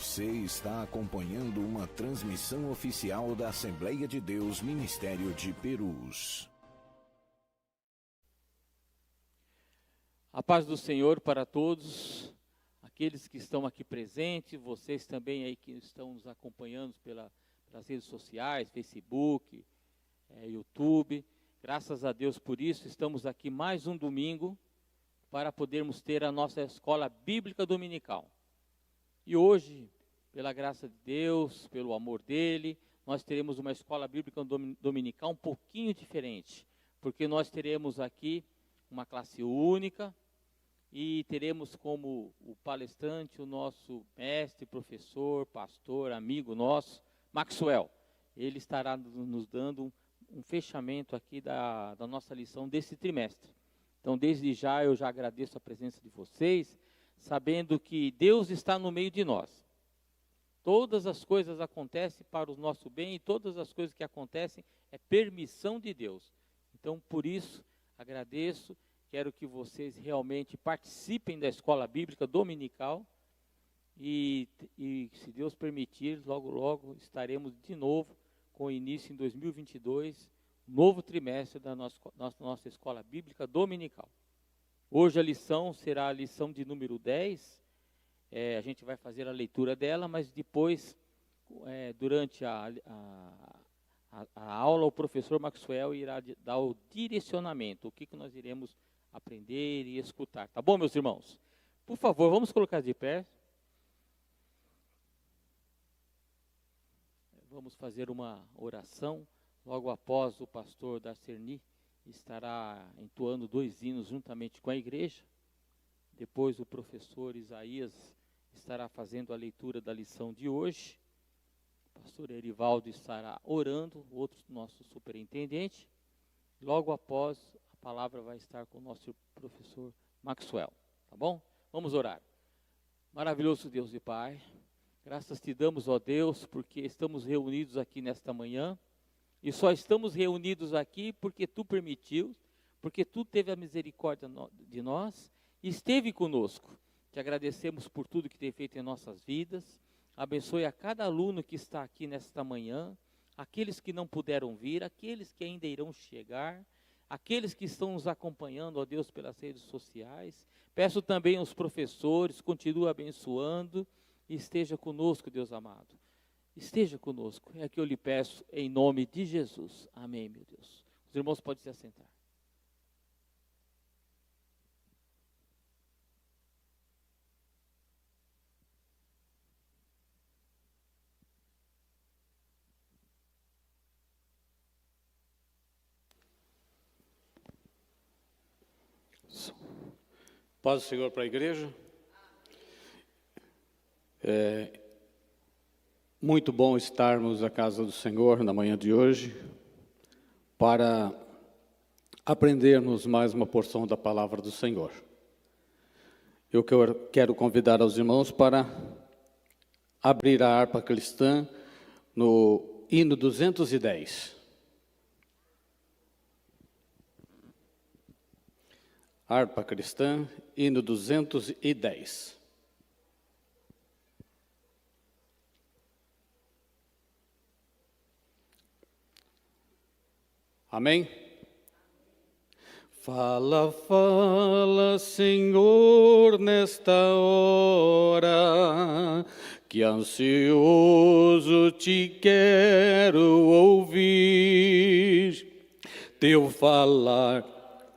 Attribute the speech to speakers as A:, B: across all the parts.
A: Você está acompanhando uma transmissão oficial da Assembleia de Deus Ministério de Perus.
B: A paz do Senhor para todos, aqueles que estão aqui presentes, vocês também aí que estão nos acompanhando pelas redes sociais, Facebook, YouTube. Graças a Deus por isso, estamos aqui mais um domingo para podermos ter a nossa escola bíblica dominical. E hoje, pela graça de Deus, pelo amor dele, nós teremos uma escola bíblica dominical um pouquinho diferente, porque nós teremos aqui uma classe única e teremos como o palestrante o nosso mestre, professor, pastor, amigo nosso, Maxwell. Ele estará nos dando um fechamento aqui da nossa lição desse trimestre. Então, desde já, eu já agradeço a presença de vocês, sabendo que Deus está no meio de nós. Todas as coisas acontecem para o nosso bem e todas as coisas que acontecem é permissão de Deus. Então, por isso, agradeço, quero que vocês realmente participem da escola bíblica dominical e se Deus permitir, logo, logo estaremos de novo com início em 2022, novo trimestre da nossa escola bíblica dominical. Hoje a lição será a lição de número 10, a gente vai fazer a leitura dela, mas depois, durante a aula, o professor Maxwell irá dar o direcionamento, o que nós iremos aprender e escutar. Tá bom, meus irmãos? Por favor, vamos colocar de pé. Vamos fazer uma oração, logo após o pastor Darcerni estará entoando 2 hinos juntamente com a igreja. Depois o professor Isaías estará fazendo a leitura da lição de hoje. O pastor Erivaldo estará orando, outro nosso superintendente. Logo após, a palavra vai estar com o nosso professor Maxwell, tá bom? Vamos orar. Maravilhoso Deus e Pai, graças te damos, ó Deus, porque estamos reunidos aqui nesta manhã. E só estamos reunidos aqui porque Tu permitiu, porque Tu teve a misericórdia de nós e esteve conosco. Te agradecemos por tudo que tem feito em nossas vidas. Abençoe a cada aluno que está aqui nesta manhã, aqueles que não puderam vir, aqueles que ainda irão chegar, aqueles que estão nos acompanhando, ó Deus, pelas redes sociais. Peço também aos professores, continue abençoando e esteja conosco, Deus amado. Esteja conosco, é que eu lhe peço em nome de Jesus. Amém, meu Deus. Os irmãos podem se assentar.
C: Paz do Senhor para a igreja. Muito bom estarmos na casa do Senhor na manhã de hoje para aprendermos mais uma porção da palavra do Senhor. Eu quero convidar os irmãos para abrir a harpa cristã no hino 210. Harpa cristã, hino 210. Amém? Fala, fala, Senhor, nesta hora, que ansioso te quero ouvir. Teu falar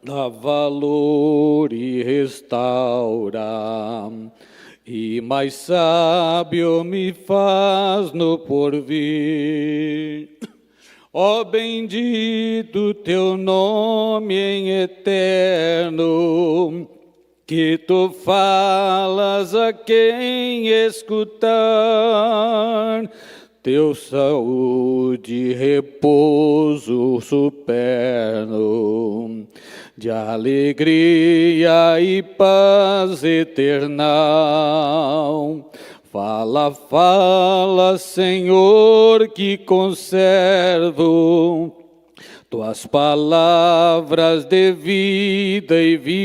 C: dá valor e restaura, e mais sábio me faz no porvir. Ó bendito teu nome em eterno, que tu falas a quem escutar. Teu saúde e repouso superno, de alegria e paz eternal. Fala, fala, Senhor, que conservo Tuas palavras de vida e vigor,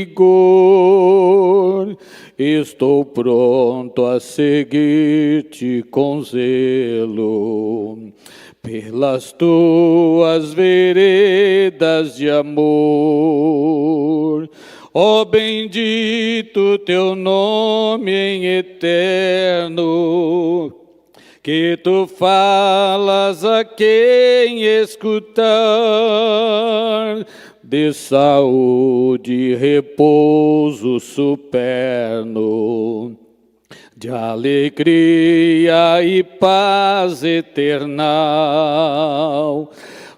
C: estou pronto a seguir-te com zelo, pelas tuas veredas de amor. Ó bendito teu nome em eterno, que tu falas a quem escutar, de saúde e repouso superno, de alegria e paz eternal.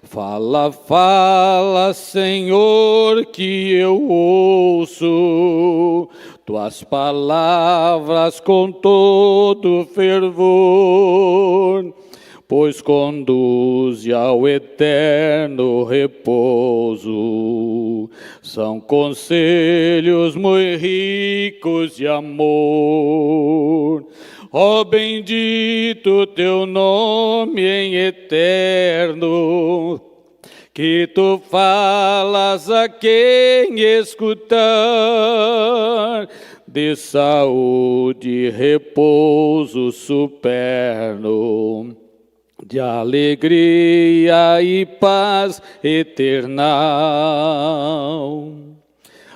C: Fala, fala, Senhor, que eu ouço tuas palavras com todo fervor, pois conduze ao eterno repouso. São conselhos muito ricos de amor. Ó bendito teu nome em eterno, que tu falas a quem escutar, de saúde e repouso superno, de alegria e paz eternal.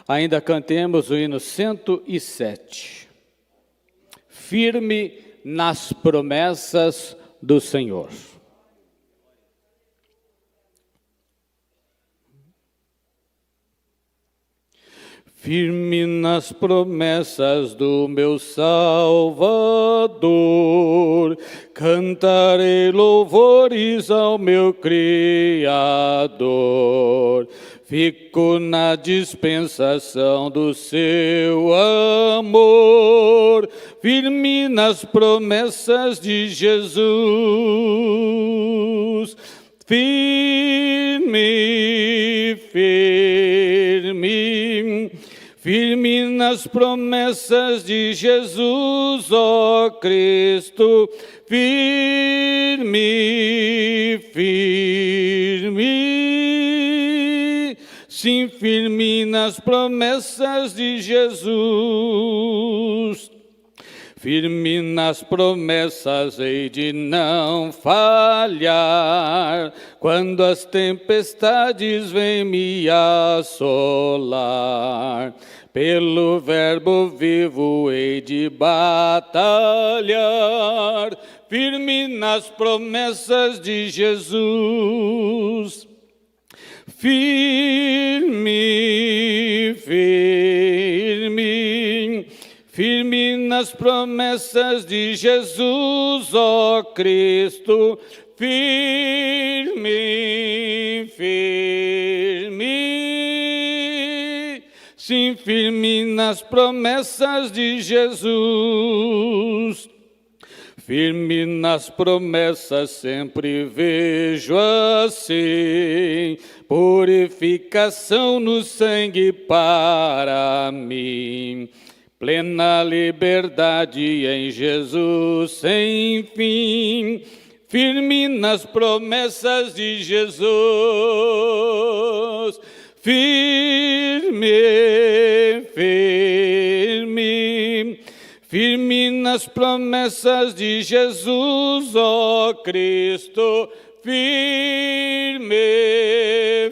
C: Ainda cantemos o hino 107. Firme nas promessas do Senhor. Firme nas promessas do meu Salvador, cantarei louvores ao meu Criador. Fico na dispensação do seu amor, firme nas promessas de Jesus. Firme, firme, firme nas promessas de Jesus, ó Cristo. Firme, firme, sim, firme nas promessas de Jesus. Firme nas promessas hei de não falhar, quando as tempestades vêm me assolar. Pelo verbo vivo hei de batalhar, firme nas promessas de Jesus. Firme, firme, firme nas promessas de Jesus, ó Cristo. Firme, firme, sim, firme nas promessas de Jesus. Firme nas promessas sempre vejo assim, purificação no sangue para mim. Plena liberdade em Jesus sem fim, firme nas promessas de Jesus. Firme, firme, firme nas promessas de Jesus, ó Cristo. Firme,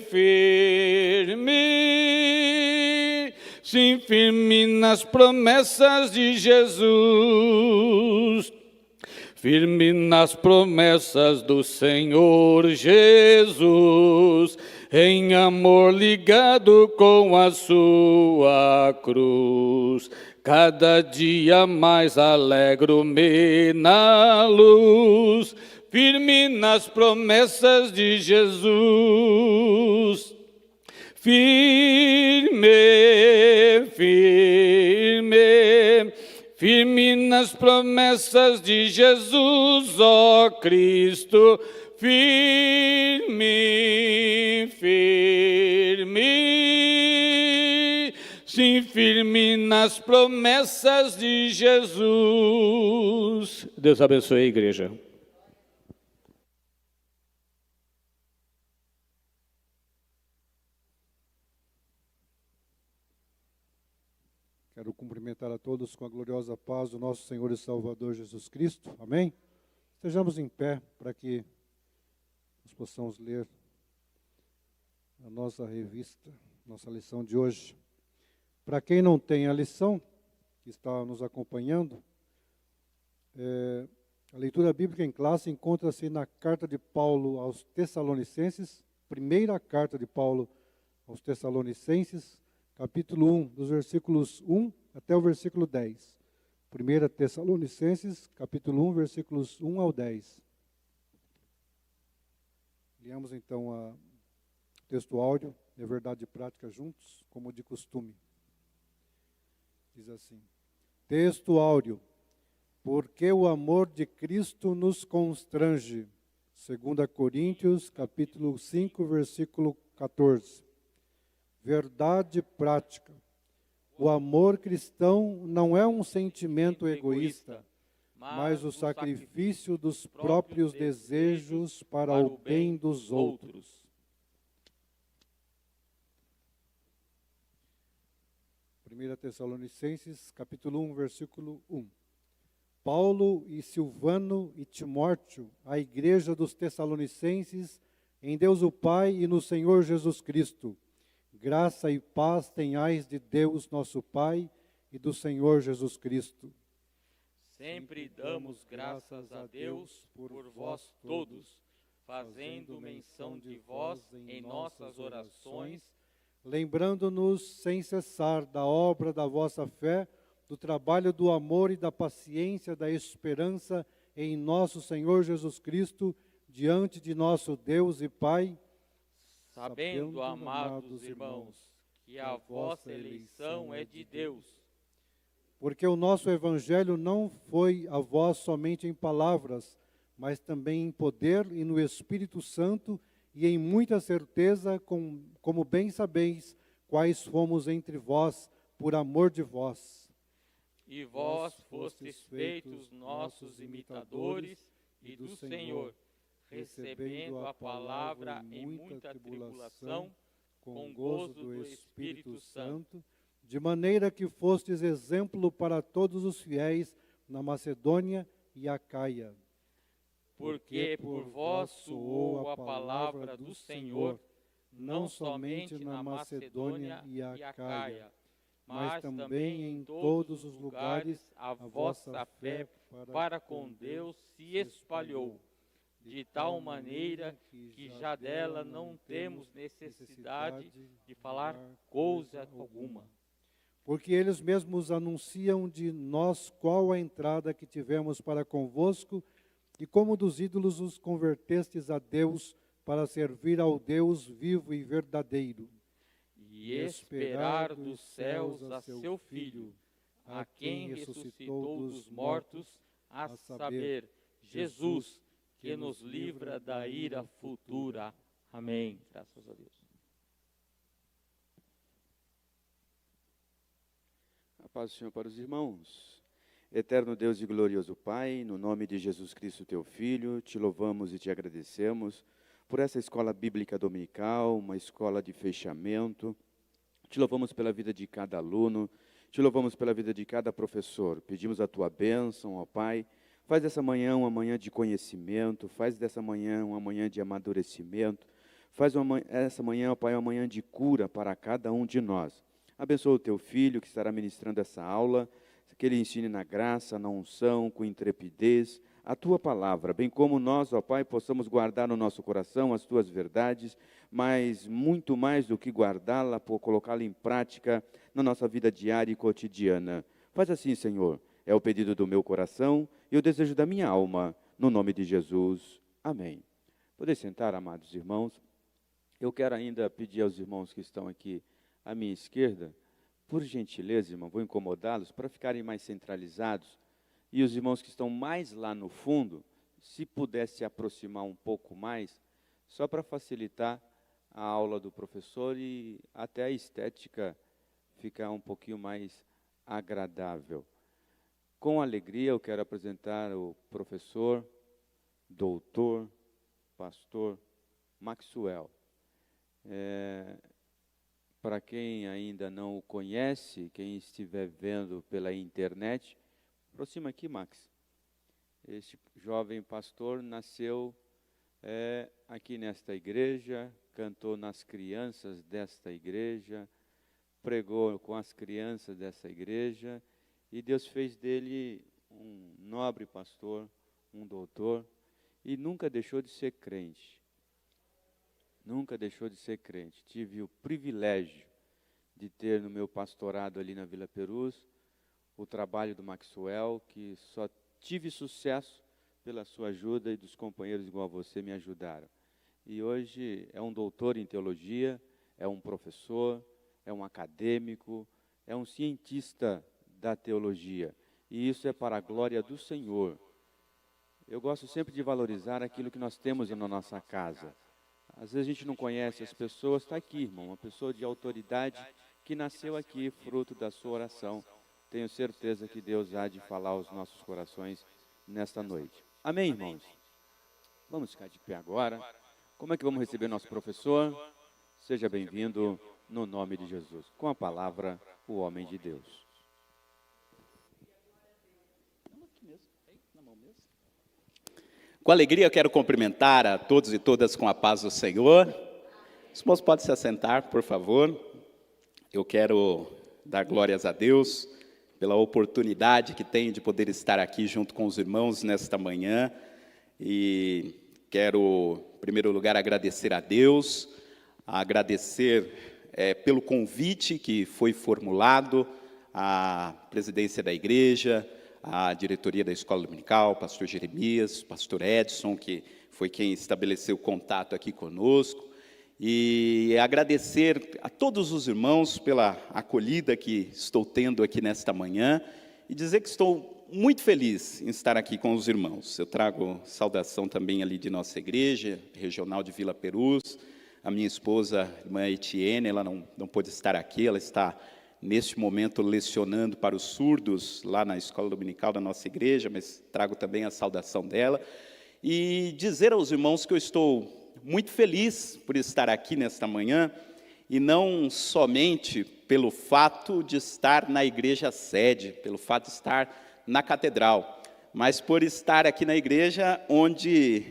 C: firme, sim, firme nas promessas de Jesus. Firme nas promessas do Senhor Jesus, em amor ligado com a sua cruz. Cada dia mais alegro-me na luz, firme nas promessas de Jesus. Firme, firme, firme nas promessas de Jesus, ó Cristo. Firme, firme, sim, firme nas promessas de Jesus. Deus abençoe a igreja.
D: Quero cumprimentar a todos com a gloriosa paz do nosso Senhor e Salvador Jesus Cristo. Amém? Estejamos em pé para que nós possamos ler a nossa revista, nossa lição de hoje. Para quem não tem a lição, que está nos acompanhando, a leitura bíblica em classe encontra-se na carta de Paulo aos Tessalonicenses, primeira carta de Paulo aos Tessalonicenses, capítulo 1, dos versículos 1 até o versículo 10. 1 Tessalonicenses, capítulo 1, versículos 1 ao 10. Leamos então o texto áudio e a verdade prática juntos, como de costume. Diz assim: texto áudio: porque o amor de Cristo nos constrange. 2 Coríntios, capítulo 5, versículo 14. Verdade prática. O amor cristão não é um sentimento egoísta, mas o sacrifício dos próprios desejos para o bem dos outros. Primeira Tessalonicenses, capítulo 1, versículo 1. Paulo e Silvano e Timóteo, a igreja dos Tessalonicenses, em Deus o Pai e no Senhor Jesus Cristo. Graça e paz tenhais de Deus nosso Pai e do Senhor Jesus Cristo.
B: Sempre damos graças a Deus por vós todos, fazendo menção de vós em nossas orações,
D: lembrando-nos sem cessar da obra da vossa fé, do trabalho do amor e da paciência, da esperança em nosso Senhor Jesus Cristo, diante de nosso Deus e Pai,
B: sabendo, amados irmãos, que a vossa eleição é de Deus.
D: Porque o nosso Evangelho não foi a vós somente em palavras, mas também em poder e no Espírito Santo e em muita certeza, como bem sabeis, quais fomos entre vós, por amor de vós.
B: E vós fostes feitos nossos imitadores e do Senhor, recebendo a palavra em muita tribulação, com gozo do Espírito Santo,
D: de maneira que fostes exemplo para todos os fiéis na Macedônia e Acaia.
B: Porque por vós soou a palavra do Senhor, não somente na Macedônia e Acaia, mas também em todos os lugares a vossa fé para com Deus se espalhou, de tal maneira que já dela não temos necessidade de falar coisa alguma.
D: Porque eles mesmos anunciam de nós qual a entrada que tivemos para convosco, e como dos ídolos os convertestes a Deus, para servir ao Deus vivo e verdadeiro.
B: E esperar dos céus a seu Filho, a quem ressuscitou dos mortos, a saber, Jesus, que nos livra da ira futura. Amém. Graças a Deus.
E: A paz do Senhor para os irmãos. Eterno Deus e glorioso Pai, no nome de Jesus Cristo, teu Filho, te louvamos e te agradecemos por essa escola bíblica dominical, uma escola de fechamento. Te louvamos pela vida de cada aluno, te louvamos pela vida de cada professor. Pedimos a tua bênção, ó Pai. Faz dessa manhã uma manhã de conhecimento, faz dessa manhã uma manhã de amadurecimento, faz essa manhã, ó Pai, uma manhã de cura para cada um de nós. Abençoa o teu filho que estará ministrando essa aula, que ele ensine na graça, na unção, com intrepidez, a tua palavra, bem como nós, ó Pai, possamos guardar no nosso coração as tuas verdades, mas muito mais do que guardá-la, por colocá-la em prática na nossa vida diária e cotidiana. Faz assim, Senhor, é o pedido do meu coração e o desejo da minha alma, no nome de Jesus. Amém. Podem sentar, amados irmãos. Eu quero ainda pedir aos irmãos que estão aqui à minha esquerda, por gentileza, irmão, vou incomodá-los para ficarem mais centralizados. E os irmãos que estão mais lá no fundo, se pudesse se aproximar um pouco mais, só para facilitar a aula do professor e até a estética ficar um pouquinho mais agradável. Com alegria, eu quero apresentar o professor, doutor, pastor Maxwell. para quem ainda não o conhece, quem estiver vendo pela internet, aproxima aqui, Max. Este jovem pastor nasceu aqui nesta igreja, cantou nas crianças desta igreja, pregou com as crianças dessa igreja, e Deus fez dele um nobre pastor, um doutor, e nunca deixou de ser crente. Nunca deixou de ser crente. Tive o privilégio de ter no meu pastorado ali na Vila Perus o trabalho do Maxwell, que só tive sucesso pela sua ajuda, e dos companheiros igual a você me ajudaram. E hoje é um doutor em teologia, é um professor, é um acadêmico, é um cientista da teologia. E isso é para a glória do Senhor. Eu gosto sempre de valorizar aquilo que nós temos na nossa casa. Às vezes a gente não conhece as pessoas, está aqui, irmão, uma pessoa de autoridade que nasceu aqui, fruto da sua oração. Tenho certeza que Deus há de falar aos nossos corações nesta noite. Amém, irmãos? Vamos ficar de pé agora. Como é que vamos receber nosso professor? Seja bem-vindo no nome de Jesus. Com a palavra, o homem de Deus.
F: Com alegria eu quero cumprimentar a todos e todas com a paz do Senhor. Os irmãos podem se assentar, por favor. Eu quero dar glórias a Deus pela oportunidade que tenho de poder estar aqui junto com os irmãos nesta manhã. E quero, em primeiro lugar, agradecer a Deus, agradecer pelo convite que foi formulado à presidência da igreja, a diretoria da Escola Dominical, pastor Jeremias, pastor Edson, que foi quem estabeleceu contato aqui conosco, e agradecer a todos os irmãos pela acolhida que estou tendo aqui nesta manhã, e dizer que estou muito feliz em estar aqui com os irmãos. Eu trago saudação também ali de nossa igreja, regional de Vila Perus, a minha esposa, a irmã Etienne, ela não pôde estar aqui, ela está neste momento lecionando para os surdos lá na escola dominical da nossa igreja, mas trago também a saudação dela. E dizer aos irmãos que eu estou muito feliz por estar aqui nesta manhã, e não somente pelo fato de estar na igreja sede, pelo fato de estar na catedral, mas por estar aqui na igreja onde,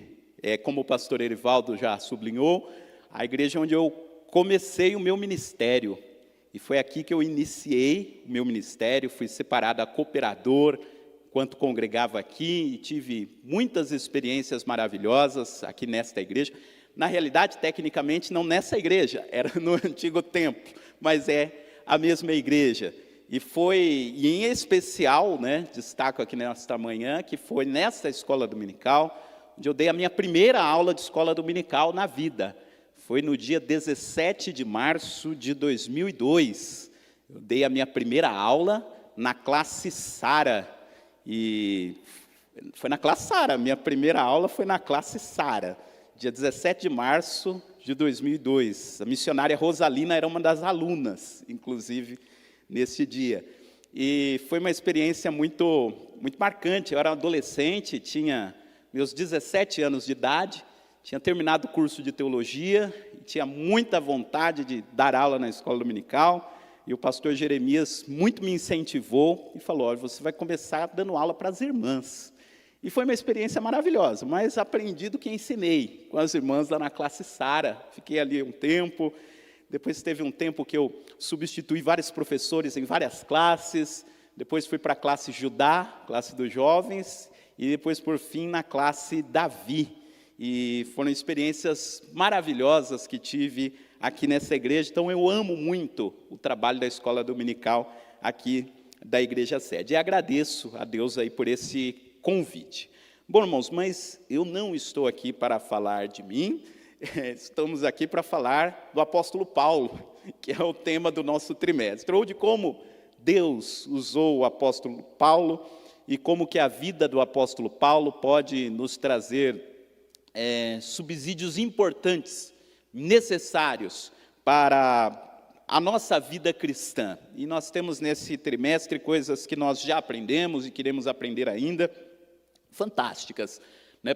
F: como o pastor Erivaldo já sublinhou, a igreja onde eu comecei o meu ministério. E foi aqui que eu iniciei o meu ministério, fui separado a cooperador, enquanto congregava aqui, e tive muitas experiências maravilhosas aqui nesta igreja. Na realidade, tecnicamente, não nessa igreja, era no antigo templo, mas é a mesma igreja. E em especial, destaco aqui nesta manhã, que foi nessa escola dominical, onde eu dei a minha primeira aula de escola dominical na vida. Foi no dia 17 de março de 2002. Eu dei a minha primeira aula na classe Sara. E foi na classe Sara, minha primeira aula foi na classe Sara, dia 17 de março de 2002. A missionária Rosalina era uma das alunas, inclusive, nesse dia. E foi uma experiência muito, muito marcante. Eu era adolescente, tinha meus 17 anos de idade, tinha terminado o curso de teologia, e tinha muita vontade de dar aula na escola dominical, e o pastor Jeremias muito me incentivou e falou: olha, você vai começar dando aula para as irmãs. E foi uma experiência maravilhosa, mas aprendi do que ensinei com as irmãs lá na classe Sara. Fiquei ali um tempo, depois teve um tempo que eu substituí vários professores em várias classes, depois fui para a classe Judá, classe dos jovens, e depois, por fim, na classe Davi. E foram experiências maravilhosas que tive aqui nessa igreja. Então, eu amo muito o trabalho da escola dominical aqui da igreja sede. E agradeço a Deus aí por esse convite. Bom, irmãos, mas eu não estou aqui para falar de mim, estamos aqui para falar do apóstolo Paulo, que é o tema do nosso trimestre, ou de como Deus usou o apóstolo Paulo e como que a vida do apóstolo Paulo pode nos trazer subsídios importantes, necessários para a nossa vida cristã. E nós temos nesse trimestre coisas que nós já aprendemos e queremos aprender ainda, fantásticas,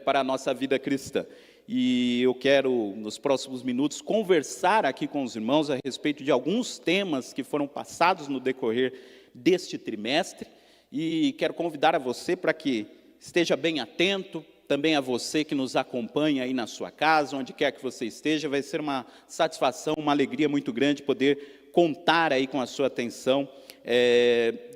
F: para a nossa vida cristã. e eu quero, nos próximos minutos, conversar aqui com os irmãos a respeito de alguns temas que foram passados no decorrer deste trimestre, e quero convidar a você para que esteja bem atento, também a você que nos acompanha aí na sua casa, onde quer que você esteja. Vai ser uma satisfação, uma alegria muito grande poder contar aí com a sua atenção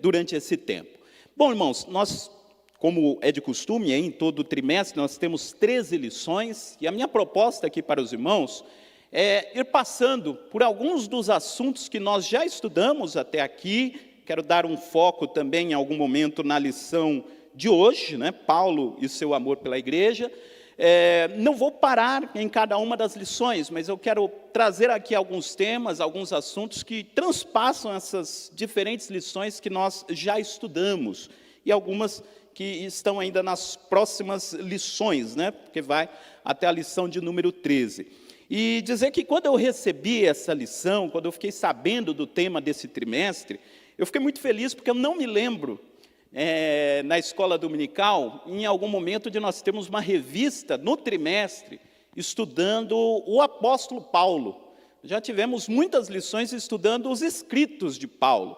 F: durante esse tempo. Bom, irmãos, nós, como é de costume, em todo o trimestre, nós temos 13 lições, e a minha proposta aqui para os irmãos é ir passando por alguns dos assuntos que nós já estudamos até aqui. Quero dar um foco também, em algum momento, na lição de hoje, né? Paulo e seu amor pela igreja. Não vou parar em cada uma das lições, mas eu quero trazer aqui alguns temas, alguns assuntos que transpassam essas diferentes lições que nós já estudamos, e algumas que estão ainda nas próximas lições, né? Porque vai até a lição de número 13. E dizer que quando eu recebi essa lição, quando eu fiquei sabendo do tema desse trimestre, eu fiquei muito feliz, porque eu não me lembro, na escola dominical, em algum momento de nós termos uma revista no trimestre, estudando o apóstolo Paulo. Já tivemos muitas lições estudando os escritos de Paulo.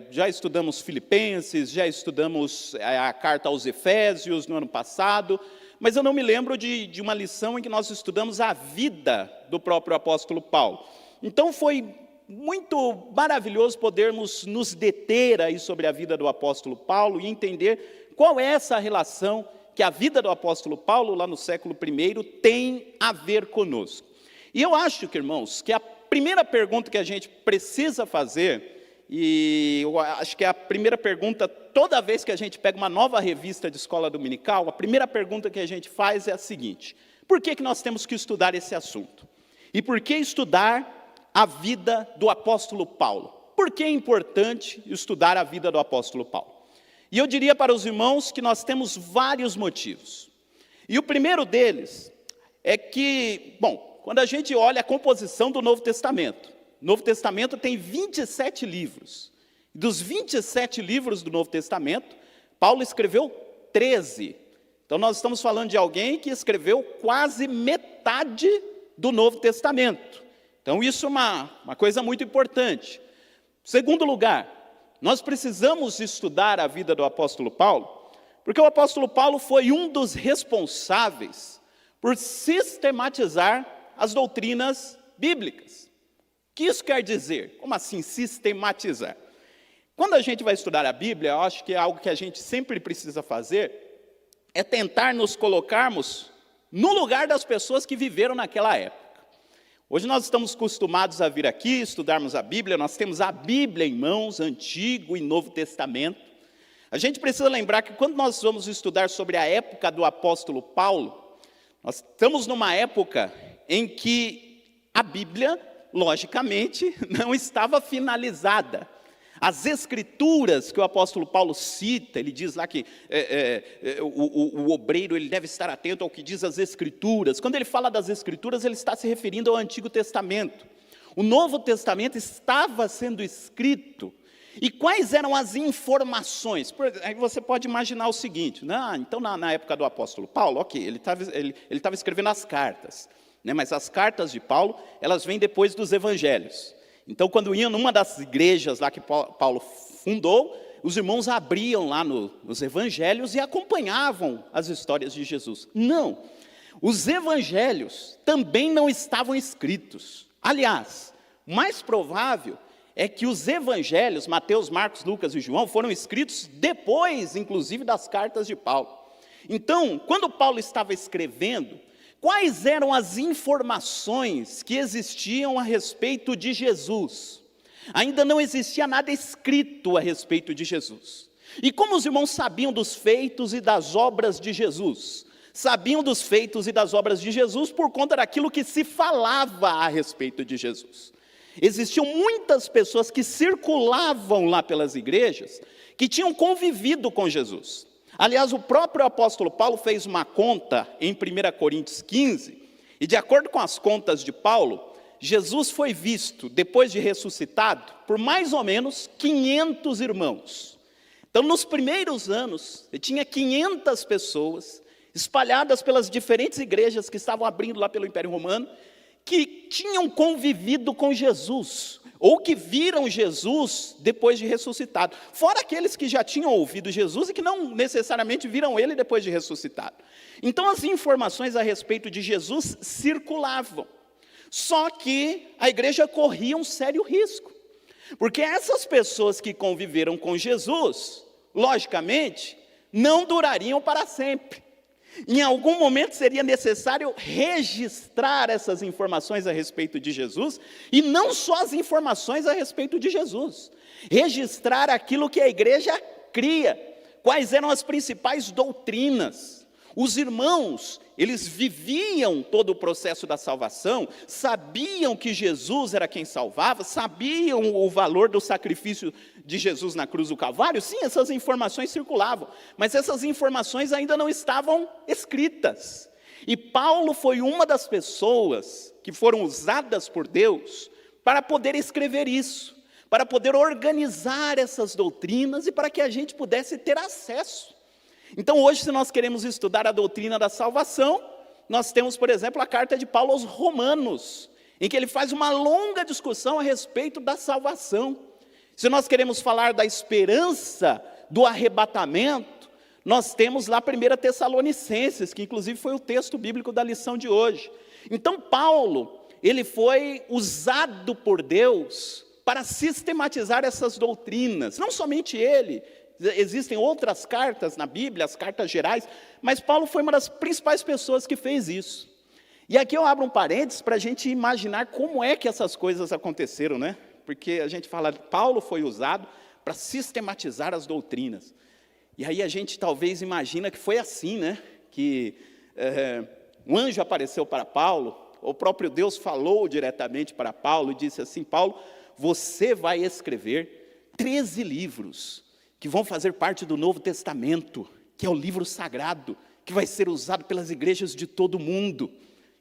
F: Já estudamos Filipenses, já estudamos a carta aos Efésios no ano passado, mas eu não me lembro de uma lição em que nós estudamos a vida do próprio apóstolo Paulo. Então foi muito maravilhoso podermos nos deter aí sobre a vida do apóstolo Paulo e entender qual é essa relação que a vida do apóstolo Paulo, lá no século I, tem a ver conosco. E eu acho, irmãos, que a primeira pergunta que a gente precisa fazer, e eu acho que é a primeira pergunta, toda vez que a gente pega uma nova revista de escola dominical, a primeira pergunta que a gente faz é a seguinte: por que nós temos que estudar esse assunto? E por que estudar a vida do apóstolo Paulo? Por que é importante estudar a vida do apóstolo Paulo? E eu diria para os irmãos que nós temos vários motivos. E o primeiro deles é que, bom, quando a gente olha a composição do Novo Testamento, o Novo Testamento tem 27 livros. Dos 27 livros do Novo Testamento, Paulo escreveu 13. Então nós estamos falando de alguém que escreveu quase metade do Novo Testamento. Então isso é uma coisa muito importante. Segundo lugar, nós precisamos estudar a vida do apóstolo Paulo, porque o apóstolo Paulo foi um dos responsáveis por sistematizar as doutrinas bíblicas. O que isso quer dizer? Como assim sistematizar? Quando a gente vai estudar a Bíblia, eu acho que é algo que a gente sempre precisa fazer, é tentar nos colocarmos no lugar das pessoas que viveram naquela época. Hoje nós estamos acostumados a vir aqui, estudarmos a Bíblia, nós temos a Bíblia em mãos, Antigo e Novo Testamento. A gente precisa lembrar que quando nós vamos estudar sobre a época do apóstolo Paulo, nós estamos numa época em que a Bíblia, logicamente, não estava finalizada. As escrituras que o apóstolo Paulo cita, ele diz lá que o obreiro ele deve estar atento ao que diz as escrituras. Quando ele fala das escrituras, ele está se referindo ao Antigo Testamento. O Novo Testamento estava sendo escrito. E quais eram as informações? Aí você pode imaginar o seguinte, né? Então na época do apóstolo Paulo, ok, ele estava escrevendo as cartas, né? Mas as cartas de Paulo, elas vêm depois dos evangelhos. Então, quando iam numa das igrejas lá que Paulo fundou, os irmãos abriam lá nos evangelhos e acompanhavam as histórias de Jesus. Não, os evangelhos também não estavam escritos. Aliás, o mais provável é que os evangelhos, Mateus, Marcos, Lucas e João, foram escritos depois, inclusive, das cartas de Paulo. Então, quando Paulo estava escrevendo, quais eram as informações que existiam a respeito de Jesus? Ainda não existia nada escrito a respeito de Jesus. E como os irmãos sabiam dos feitos e das obras de Jesus? Sabiam dos feitos e das obras de Jesus por conta daquilo que se falava a respeito de Jesus. Existiam muitas pessoas que circulavam lá pelas igrejas, que tinham convivido com Jesus. Aliás, o próprio apóstolo Paulo fez uma conta em 1 Coríntios 15, e de acordo com as contas de Paulo, Jesus foi visto, depois de ressuscitado, por mais ou menos 500 irmãos. Então, nos primeiros anos, ele tinha 500 pessoas espalhadas pelas diferentes igrejas que estavam abrindo lá pelo Império Romano, que tinham convivido com Jesus, ou que viram Jesus depois de ressuscitado. Fora aqueles que já tinham ouvido Jesus e que não necessariamente viram ele depois de ressuscitado. Então as informações a respeito de Jesus circulavam. Só que a igreja corria um sério risco. Porque essas pessoas que conviveram com Jesus, logicamente, não durariam para sempre. Em algum momento seria necessário registrar essas informações a respeito de Jesus, e não só as informações a respeito de Jesus, registrar aquilo que a igreja cria, quais eram as principais doutrinas. Os irmãos, eles viviam todo o processo da salvação, sabiam que Jesus era quem salvava, sabiam o valor do sacrifício de Jesus na cruz do Calvário. Sim, essas informações circulavam, mas essas informações ainda não estavam escritas. E Paulo foi uma das pessoas que foram usadas por Deus para poder escrever isso, para poder organizar essas doutrinas e para que a gente pudesse ter acesso. Então hoje, se nós queremos estudar a doutrina da salvação, nós temos, por exemplo, a carta de Paulo aos Romanos, em que ele faz uma longa discussão a respeito da salvação. Se nós queremos falar da esperança do arrebatamento, nós temos lá 1 Tessalonicenses, que inclusive foi o texto bíblico da lição de hoje. Então Paulo, ele foi usado por Deus para sistematizar essas doutrinas, não somente ele. Existem outras cartas na Bíblia, as cartas gerais, mas Paulo foi uma das principais pessoas que fez isso. E aqui eu abro um parênteses para a gente imaginar como é que essas coisas aconteceram, né? Porque a gente fala, Paulo foi usado para sistematizar as doutrinas. E aí a gente talvez imagina que foi assim, né? Que um anjo apareceu para Paulo, o próprio Deus falou diretamente para Paulo e disse assim: Paulo, você vai escrever 13 livros, que vão fazer parte do Novo Testamento, que é o livro sagrado, que vai ser usado pelas igrejas de todo o mundo.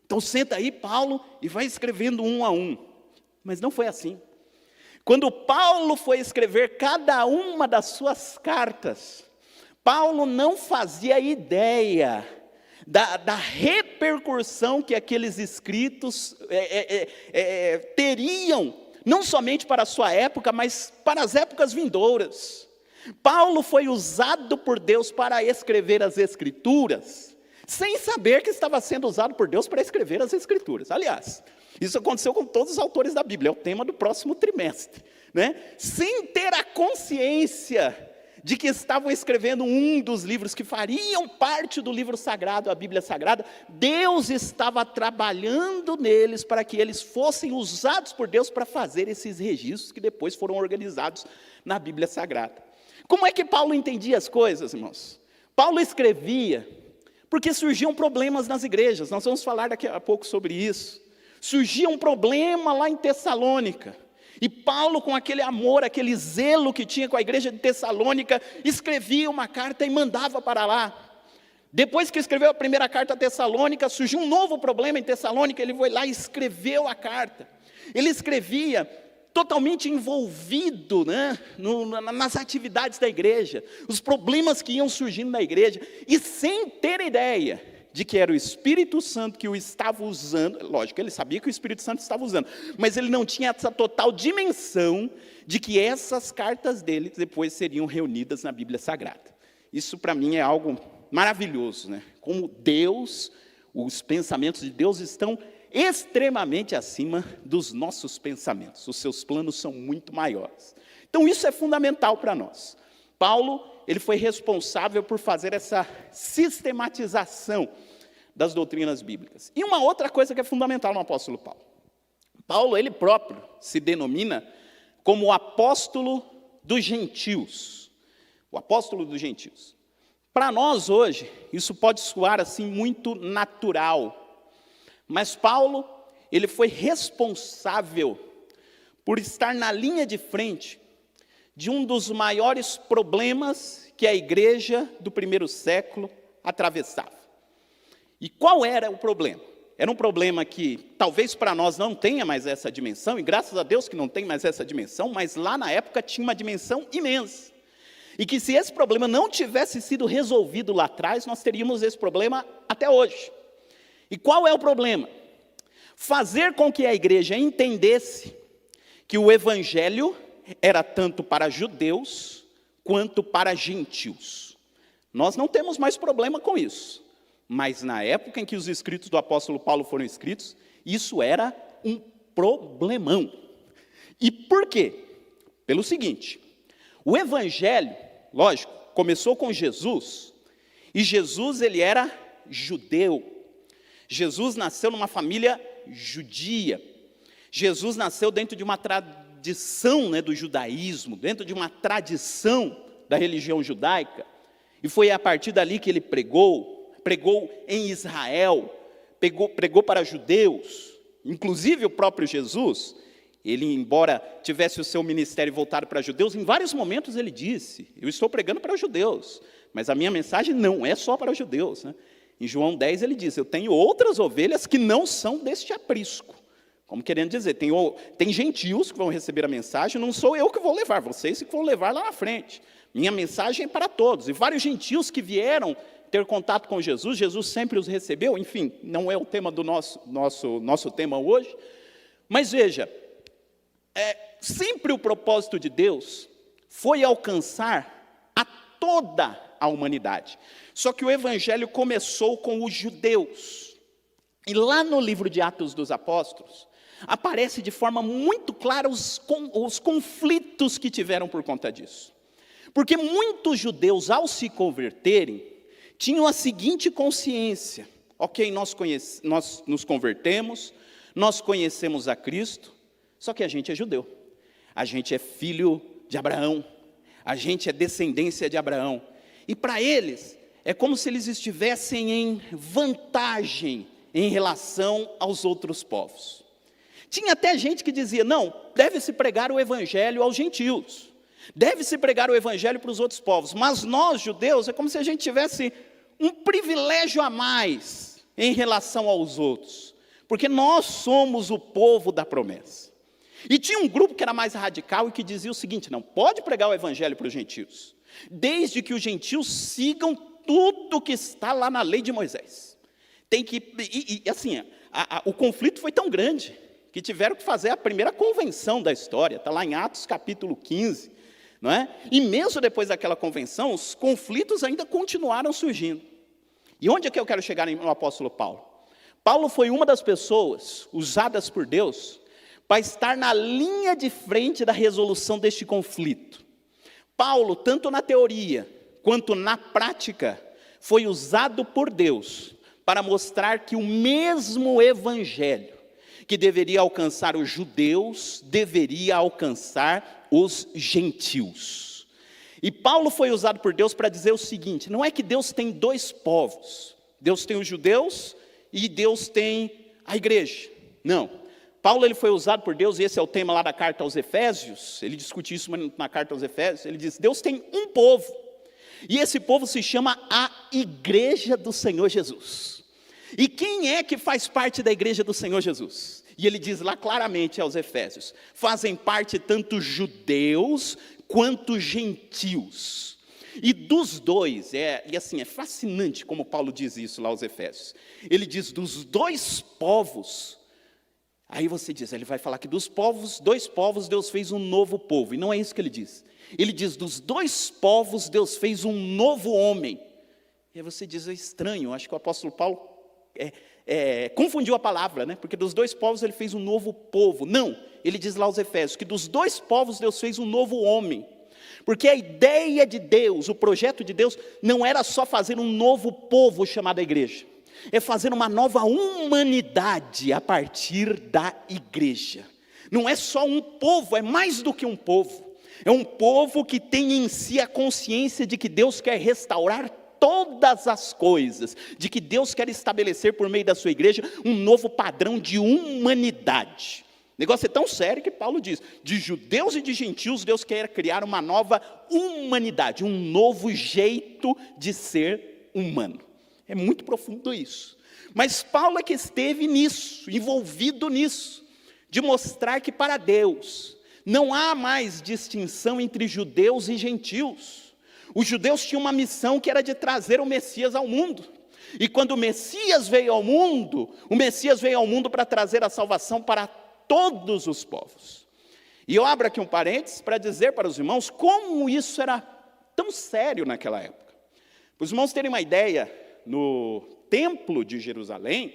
F: Então senta aí, Paulo, e vai escrevendo um a um. Mas não foi assim. Quando Paulo foi escrever cada uma das suas cartas, Paulo não fazia ideia da repercussão que aqueles escritos teriam, não somente para a sua época, mas para as épocas vindouras. Paulo foi usado por Deus para escrever as Escrituras, sem saber que estava sendo usado por Deus para escrever as Escrituras. Aliás, isso aconteceu com todos os autores da Bíblia, é o tema do próximo trimestre, né? Sem ter a consciência de que estavam escrevendo um dos livros que fariam parte do livro sagrado, a Bíblia Sagrada, Deus estava trabalhando neles para que eles fossem usados por Deus para fazer esses registros que depois foram organizados na Bíblia Sagrada. Como é que Paulo entendia as coisas, irmãos? Paulo escrevia porque surgiam problemas nas igrejas. Nós vamos falar daqui a pouco sobre isso. Surgia um problema lá em Tessalônica. E Paulo, com aquele amor, aquele zelo que tinha com a igreja de Tessalônica, escrevia uma carta e mandava para lá. Depois que escreveu a primeira carta a Tessalônica, surgiu um novo problema em Tessalônica, ele foi lá e escreveu a carta. Ele escrevia totalmente envolvido, né, nas atividades da igreja, os problemas que iam surgindo na igreja, e sem ter ideia de que era o Espírito Santo que o estava usando. Lógico, ele sabia que o Espírito Santo estava usando, mas ele não tinha essa total dimensão de que essas cartas dele depois seriam reunidas na Bíblia Sagrada. Isso para mim é algo maravilhoso, né? Como Deus, os pensamentos de Deus estão extremamente acima dos nossos pensamentos. Os seus planos são muito maiores. Então isso é fundamental para nós. Paulo, ele foi responsável por fazer essa sistematização das doutrinas bíblicas. E uma outra coisa que é fundamental no apóstolo Paulo. Paulo, ele próprio, se denomina como o apóstolo dos gentios. O apóstolo dos gentios. Para nós hoje, isso pode soar assim muito natural. Mas Paulo, ele foi responsável por estar na linha de frente de um dos maiores problemas que a igreja do primeiro século atravessava. E qual era o problema? Era um problema que talvez para nós não tenha mais essa dimensão, e graças a Deus que não tem mais essa dimensão, mas lá na época tinha uma dimensão imensa. E que se esse problema não tivesse sido resolvido lá atrás, nós teríamos esse problema até hoje. E qual é o problema? Fazer com que a igreja entendesse que o evangelho era tanto para judeus quanto para gentios. Nós não temos mais problema com isso. Mas na época em que os escritos do apóstolo Paulo foram escritos, isso era um problemão. E por quê? Pelo seguinte, o evangelho, lógico, começou com Jesus, e Jesus ele era judeu. Jesus nasceu numa família judia. Jesus nasceu dentro de uma tradição, do judaísmo, dentro de uma tradição da religião judaica. E foi a partir dali que ele pregou em Israel, pregou para judeus. Inclusive o próprio Jesus, ele, embora tivesse o seu ministério voltado para judeus, em vários momentos ele disse, eu estou pregando para judeus, mas a minha mensagem não é só para judeus. Em João 10 ele diz, eu tenho outras ovelhas que não são deste aprisco. Como querendo dizer, tem gentios que vão receber a mensagem, não sou eu que vou levar, vocês que vão levar lá na frente. Minha mensagem é para todos. E vários gentios que vieram ter contato com Jesus, Jesus sempre os recebeu, enfim, não é o tema do nosso tema hoje. Mas veja, sempre o propósito de Deus foi alcançar a toda a humanidade. Só que o evangelho começou com os judeus. E lá no livro de Atos dos Apóstolos, aparece de forma muito clara os conflitos que tiveram por conta disso. Porque muitos judeus, ao se converterem, tinham a seguinte consciência: ok, nós nos convertemos, nós conhecemos a Cristo, só que a gente é judeu, a gente é filho de Abraão, a gente é descendência de Abraão. E para eles, é como se eles estivessem em vantagem em relação aos outros povos. Tinha até gente que dizia, não, deve-se pregar o evangelho aos gentios, deve-se pregar o evangelho para os outros povos, mas nós, judeus, é como se a gente tivesse um privilégio a mais em relação aos outros, porque nós somos o povo da promessa. E tinha um grupo que era mais radical e que dizia o seguinte, não, pode pregar o evangelho para os gentios, desde que os gentios sigam tudo que está lá na lei de Moisés. Tem que, assim, o conflito foi tão grande, que tiveram que fazer a primeira convenção da história, está lá em Atos capítulo 15, não é? E mesmo depois daquela convenção, os conflitos ainda continuaram surgindo. E onde é que eu quero chegar no apóstolo Paulo? Paulo foi uma das pessoas usadas por Deus para estar na linha de frente da resolução deste conflito. Paulo, tanto na teoria quanto na prática, foi usado por Deus para mostrar que o mesmo evangelho que deveria alcançar os judeus, deveria alcançar os gentios. E Paulo foi usado por Deus para dizer o seguinte, não é que Deus tem dois povos, Deus tem os judeus e Deus tem a igreja, não. Paulo ele foi usado por Deus, e esse é o tema lá da carta aos Efésios, ele discute isso na carta aos Efésios, ele diz, Deus tem um povo, e esse povo se chama a igreja do Senhor Jesus. E quem é que faz parte da igreja do Senhor Jesus? E ele diz lá claramente aos Efésios, fazem parte tanto judeus quanto gentios. E dos dois, e assim, é fascinante como Paulo diz isso lá aos Efésios. Ele diz, dos dois povos, aí você diz, ele vai falar que dos povos, dois povos, Deus fez um novo povo. E não é isso que ele diz. Ele diz, dos dois povos, Deus fez um novo homem. E aí você diz, é estranho, acho que o apóstolo Paulo confundiu a palavra, porque dos dois povos ele fez um novo povo. Não, ele diz lá aos Efésios, que dos dois povos Deus fez um novo homem. Porque a ideia de Deus, o projeto de Deus, não era só fazer um novo povo chamado igreja. É fazer uma nova humanidade a partir da igreja. Não é só um povo, é mais do que um povo. É um povo que tem em si a consciência de que Deus quer restaurar todas as coisas, de que Deus quer estabelecer por meio da sua igreja um novo padrão de humanidade. O negócio é tão sério que Paulo diz, de judeus e de gentios, Deus quer criar uma nova humanidade, um novo jeito de ser humano. É muito profundo isso. Mas Paulo é que esteve nisso, envolvido nisso, de mostrar que para Deus não há mais distinção entre judeus e gentios. Os judeus tinham uma missão que era de trazer o Messias ao mundo. E quando o Messias veio ao mundo para trazer a salvação para todos os povos. E eu abro aqui um parênteses para dizer para os irmãos como isso era tão sério naquela época. Para os irmãos terem uma ideia, no Templo de Jerusalém,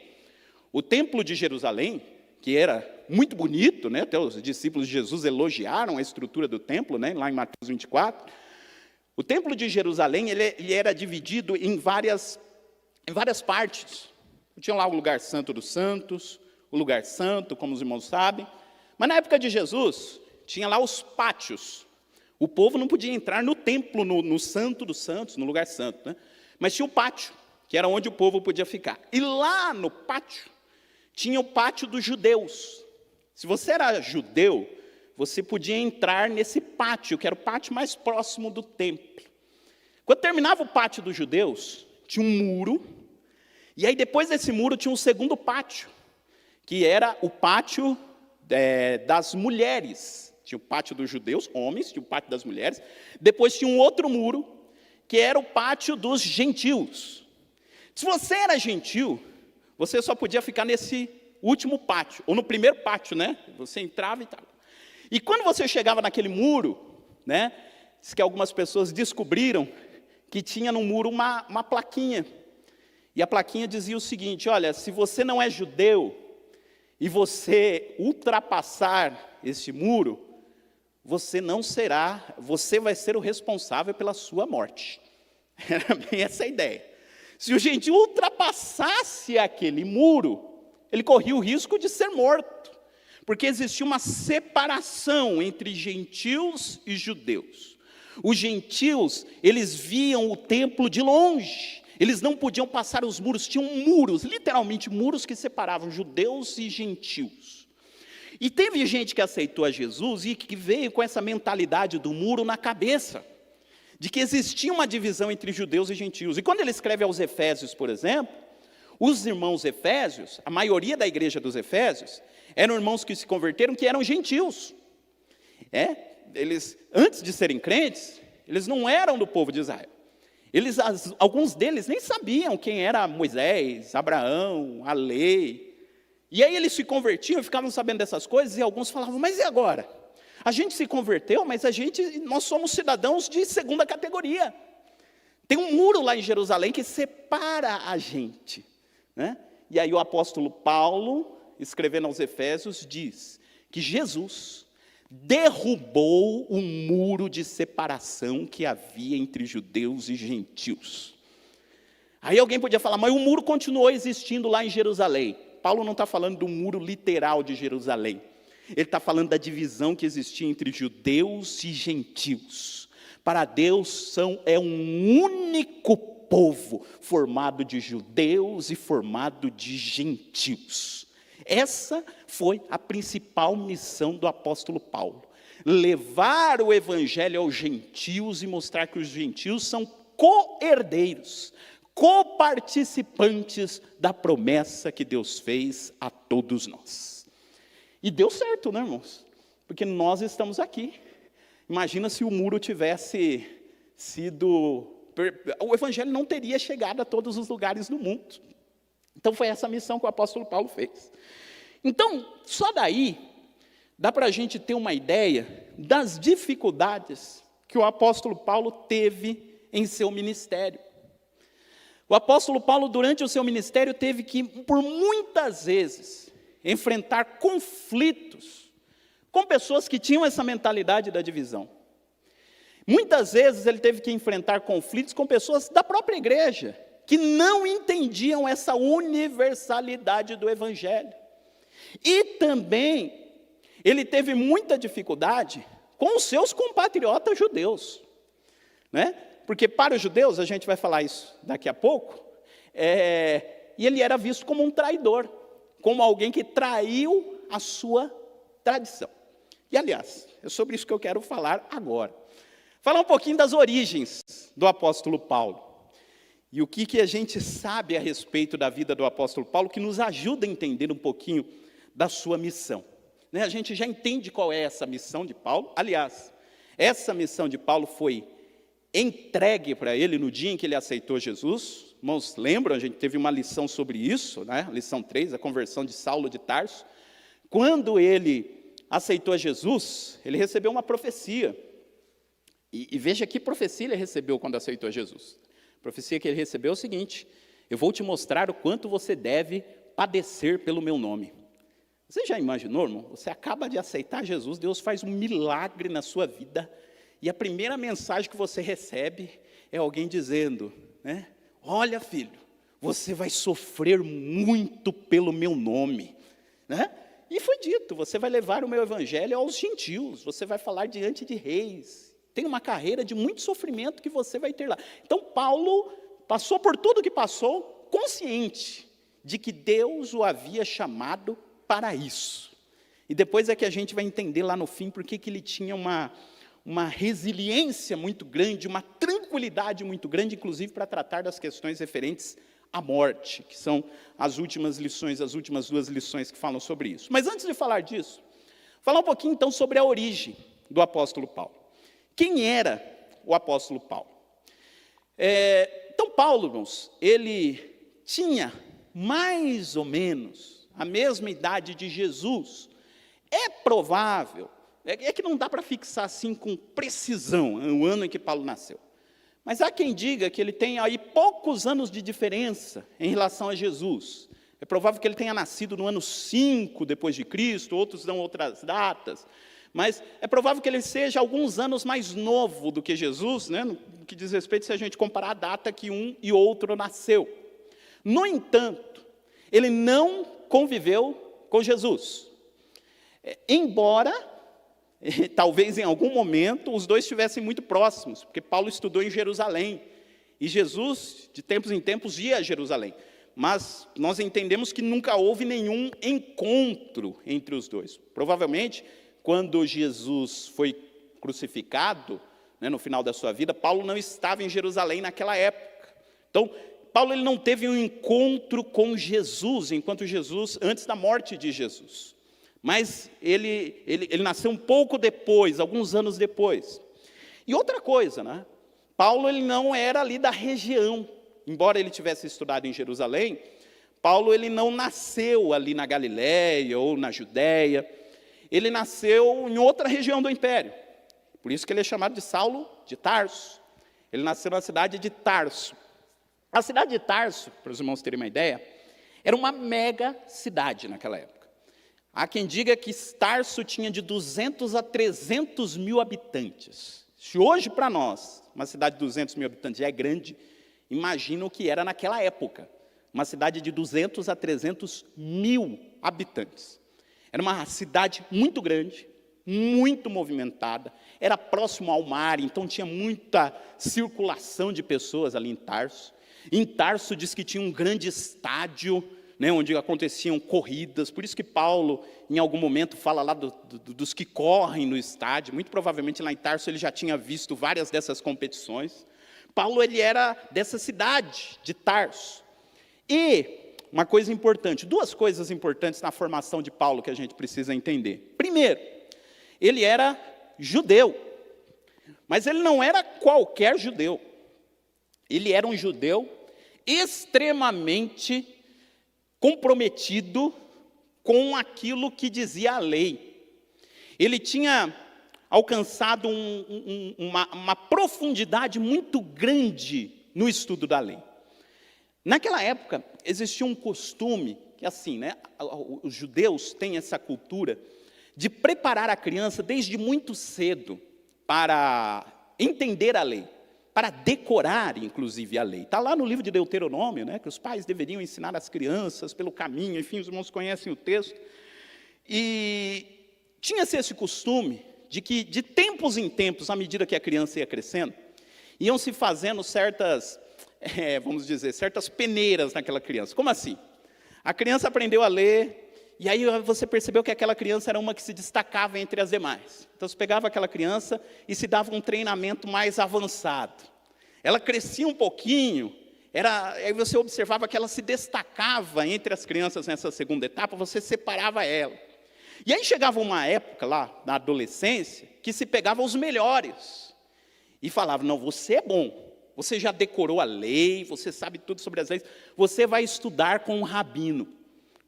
F: o Templo de Jerusalém, que era muito bonito, né? Até os discípulos de Jesus elogiaram a estrutura do templo, né? Lá em Mateus 24. O Templo de Jerusalém ele era dividido em várias partes. Tinha lá o lugar santo dos santos, o lugar santo, como os irmãos sabem. Mas na época de Jesus, tinha lá os pátios. O povo não podia entrar no templo, no santo dos santos, no lugar santo, né? Mas tinha o pátio, que era onde o povo podia ficar. E lá no pátio, tinha o pátio dos judeus. Se você era judeu, você podia entrar nesse pátio, que era o pátio mais próximo do templo. Quando terminava o pátio dos judeus, tinha um muro, e aí depois desse muro tinha um segundo pátio, que era o pátio das mulheres. Tinha o pátio dos judeus, homens, tinha o pátio das mulheres. Depois tinha um outro muro, que era o pátio dos gentios. Se você era gentil, você só podia ficar nesse último pátio, ou no primeiro pátio, né? Você entrava e tal. E quando você chegava naquele muro, né? Diz que algumas pessoas descobriram que tinha no muro uma plaquinha. E a plaquinha dizia o seguinte: olha, se você não é judeu e você ultrapassar esse muro, você vai ser o responsável pela sua morte. Era bem essa a ideia. Se o gentil ultrapassasse aquele muro, ele corria o risco de ser morto, porque existia uma separação entre gentios e judeus. Os gentios, eles viam o templo de longe, eles não podiam passar os muros, tinham muros, literalmente muros que separavam judeus e gentios. E teve gente que aceitou a Jesus e que veio com essa mentalidade do muro na cabeça, de que existia uma divisão entre judeus e gentios. E quando ele escreve aos Efésios, por exemplo, os irmãos Efésios, a maioria da igreja dos Efésios, eram irmãos que se converteram, que eram gentios. Eles, antes de serem crentes, eles não eram do povo de Israel. Alguns deles nem sabiam quem era Moisés, Abraão, a lei. E aí eles se convertiam e ficavam sabendo dessas coisas, e alguns falavam: mas e agora? A gente se converteu, mas nós somos cidadãos de segunda categoria. Tem um muro lá em Jerusalém que separa a gente, né? E aí o apóstolo Paulo, escrevendo aos Efésios, diz que Jesus derrubou o muro de separação que havia entre judeus e gentios. Aí alguém podia falar: mas o muro continuou existindo lá em Jerusalém. Paulo não está falando do muro literal de Jerusalém. Ele está falando da divisão que existia entre judeus e gentios. Para Deus é um único povo, formado de judeus e formado de gentios. Essa foi a principal missão do apóstolo Paulo. Levar o evangelho aos gentios e mostrar que os gentios são co-herdeiros, coparticipantes da promessa que Deus fez a todos nós. E deu certo, né, irmãos? Porque nós estamos aqui. Imagina se o muro tivesse sido... O evangelho não teria chegado a todos os lugares do mundo. Então foi essa missão que o apóstolo Paulo fez. Então, só daí, dá para a gente ter uma ideia das dificuldades que o apóstolo Paulo teve em seu ministério. O apóstolo Paulo, durante o seu ministério, teve que, por muitas vezes, enfrentar conflitos com pessoas que tinham essa mentalidade da divisão. Muitas vezes ele teve que enfrentar conflitos com pessoas da própria igreja, que não entendiam essa universalidade do evangelho. E também ele teve muita dificuldade com os seus compatriotas judeus, né? Porque para os judeus, a gente vai falar isso daqui a pouco, e ele era visto como um traidor, como alguém que traiu a sua tradição. E, aliás, é sobre isso que eu quero falar agora. Falar um pouquinho das origens do apóstolo Paulo. E o que a gente sabe a respeito da vida do apóstolo Paulo, que nos ajuda a entender um pouquinho da sua missão. A gente já entende qual é essa missão de Paulo. Aliás, essa missão de Paulo foi entregue para ele no dia em que ele aceitou Jesus. Irmãos, lembram? A gente teve uma lição sobre isso, né? Lição 3, a conversão de Saulo de Tarso. Quando ele aceitou Jesus, ele recebeu uma profecia. E veja que profecia ele recebeu quando aceitou Jesus. A profecia que ele recebeu é o seguinte: eu vou te mostrar o quanto você deve padecer pelo meu nome. Você já imaginou, irmão? Você acaba de aceitar Jesus, Deus faz um milagre na sua vida, e a primeira mensagem que você recebe é alguém dizendo, né? Olha, filho, você vai sofrer muito pelo meu nome, né? E foi dito, você vai levar o meu evangelho aos gentios, você vai falar diante de reis, tem uma carreira de muito sofrimento que você vai ter lá. Então Paulo passou por tudo que passou, consciente de que Deus o havia chamado para isso. E depois é que a gente vai entender lá no fim por que ele tinha uma resiliência muito grande, uma tranquilidade muito grande, inclusive para tratar das questões referentes à morte, que são as últimas lições, as últimas 2 lições que falam sobre isso. Mas antes de falar disso, falar um pouquinho então sobre a origem do apóstolo Paulo. Quem era o apóstolo Paulo? Então Paulo, irmãos, ele tinha mais ou menos a mesma idade de Jesus. É provável, é que não dá para fixar assim com precisão o ano em que Paulo nasceu. Mas há quem diga que ele tem aí poucos anos de diferença em relação a Jesus. É provável que ele tenha nascido no ano 5 depois de Cristo, outros dão outras datas. Mas é provável que ele seja alguns anos mais novo do que Jesus, né, no que diz respeito se a gente comparar a data que um e outro nasceu. No entanto, ele não conviveu com Jesus. Embora, talvez em algum momento, os dois estivessem muito próximos, porque Paulo estudou em Jerusalém, e Jesus, de tempos em tempos, ia a Jerusalém. Mas nós entendemos que nunca houve nenhum encontro entre os dois. Provavelmente, quando Jesus foi crucificado, né, no final da sua vida, Paulo não estava em Jerusalém naquela época. Então, Paulo ele não teve um encontro com Jesus, enquanto Jesus, antes da morte de Jesus. Mas ele nasceu um pouco depois, alguns anos depois. E outra coisa, né? Paulo ele não era ali da região. Embora ele tivesse estudado em Jerusalém, Paulo ele não nasceu ali na Galiléia ou na Judéia. Ele nasceu em outra região do império. Por isso que ele é chamado de Saulo de Tarso. Ele nasceu na cidade de Tarso. A cidade de Tarso, para os irmãos terem uma ideia, era uma mega cidade naquela época. Há quem diga que Tarso tinha de 200 a 300 mil habitantes. Se hoje para nós, uma cidade de 200 mil habitantes já é grande, imagina o que era naquela época. Uma cidade de 200 a 300 mil habitantes. Era uma cidade muito grande, muito movimentada, era próximo ao mar, então tinha muita circulação de pessoas ali em Tarso. Em Tarso diz que tinha um grande estádio, né, onde aconteciam corridas, por isso que Paulo, em algum momento, fala lá dos que correm no estádio. Muito provavelmente lá em Tarso ele já tinha visto várias dessas competições. Paulo ele era dessa cidade, de Tarso. E uma coisa importante, 2 coisas importantes na formação de Paulo que a gente precisa entender. Primeiro, ele era judeu, mas ele não era qualquer judeu. Ele era um judeu extremamente comprometido com aquilo que dizia a lei. Ele tinha alcançado uma profundidade muito grande no estudo da lei. Naquela época, existia um costume, que assim, né, os judeus têm essa cultura de preparar a criança desde muito cedo para entender a lei, para decorar, inclusive, a lei. Está lá no livro de Deuteronômio, né, que os pais deveriam ensinar as crianças pelo caminho, enfim, os irmãos conhecem o texto. E tinha-se esse costume de que, de tempos em tempos, à medida que a criança ia crescendo, iam se fazendo certas, vamos dizer, certas peneiras naquela criança. Como assim? A criança aprendeu a ler, e aí você percebeu que aquela criança era uma que se destacava entre as demais. Então você pegava aquela criança e se dava um treinamento mais avançado. Ela crescia um pouquinho, aí você observava que ela se destacava entre as crianças nessa segunda etapa, você separava ela. E aí chegava uma época lá, na adolescência, que se pegava os melhores. e falavam, não, você é bom, você já decorou a lei, você sabe tudo sobre as leis, você vai estudar com um rabino,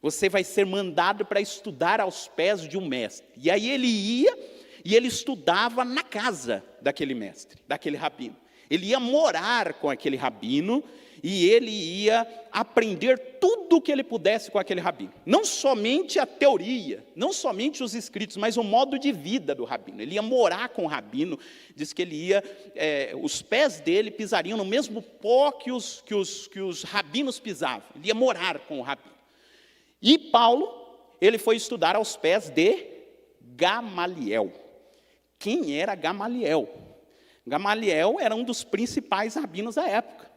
F: você vai ser mandado para estudar aos pés de um mestre. E aí ele ia e ele estudava na casa daquele mestre, daquele rabino. Ele ia morar com aquele rabino e ele ia aprender tudo o que ele pudesse com aquele rabino. Não somente a teoria, não somente os escritos, mas o modo de vida do rabino. Ele ia morar com o rabino, diz que ele ia, os pés dele pisariam no mesmo pó que os rabinos pisavam. Ele ia morar com o rabino. E Paulo, ele foi estudar aos pés de Gamaliel. Quem era Gamaliel? Gamaliel era um dos principais rabinos da época.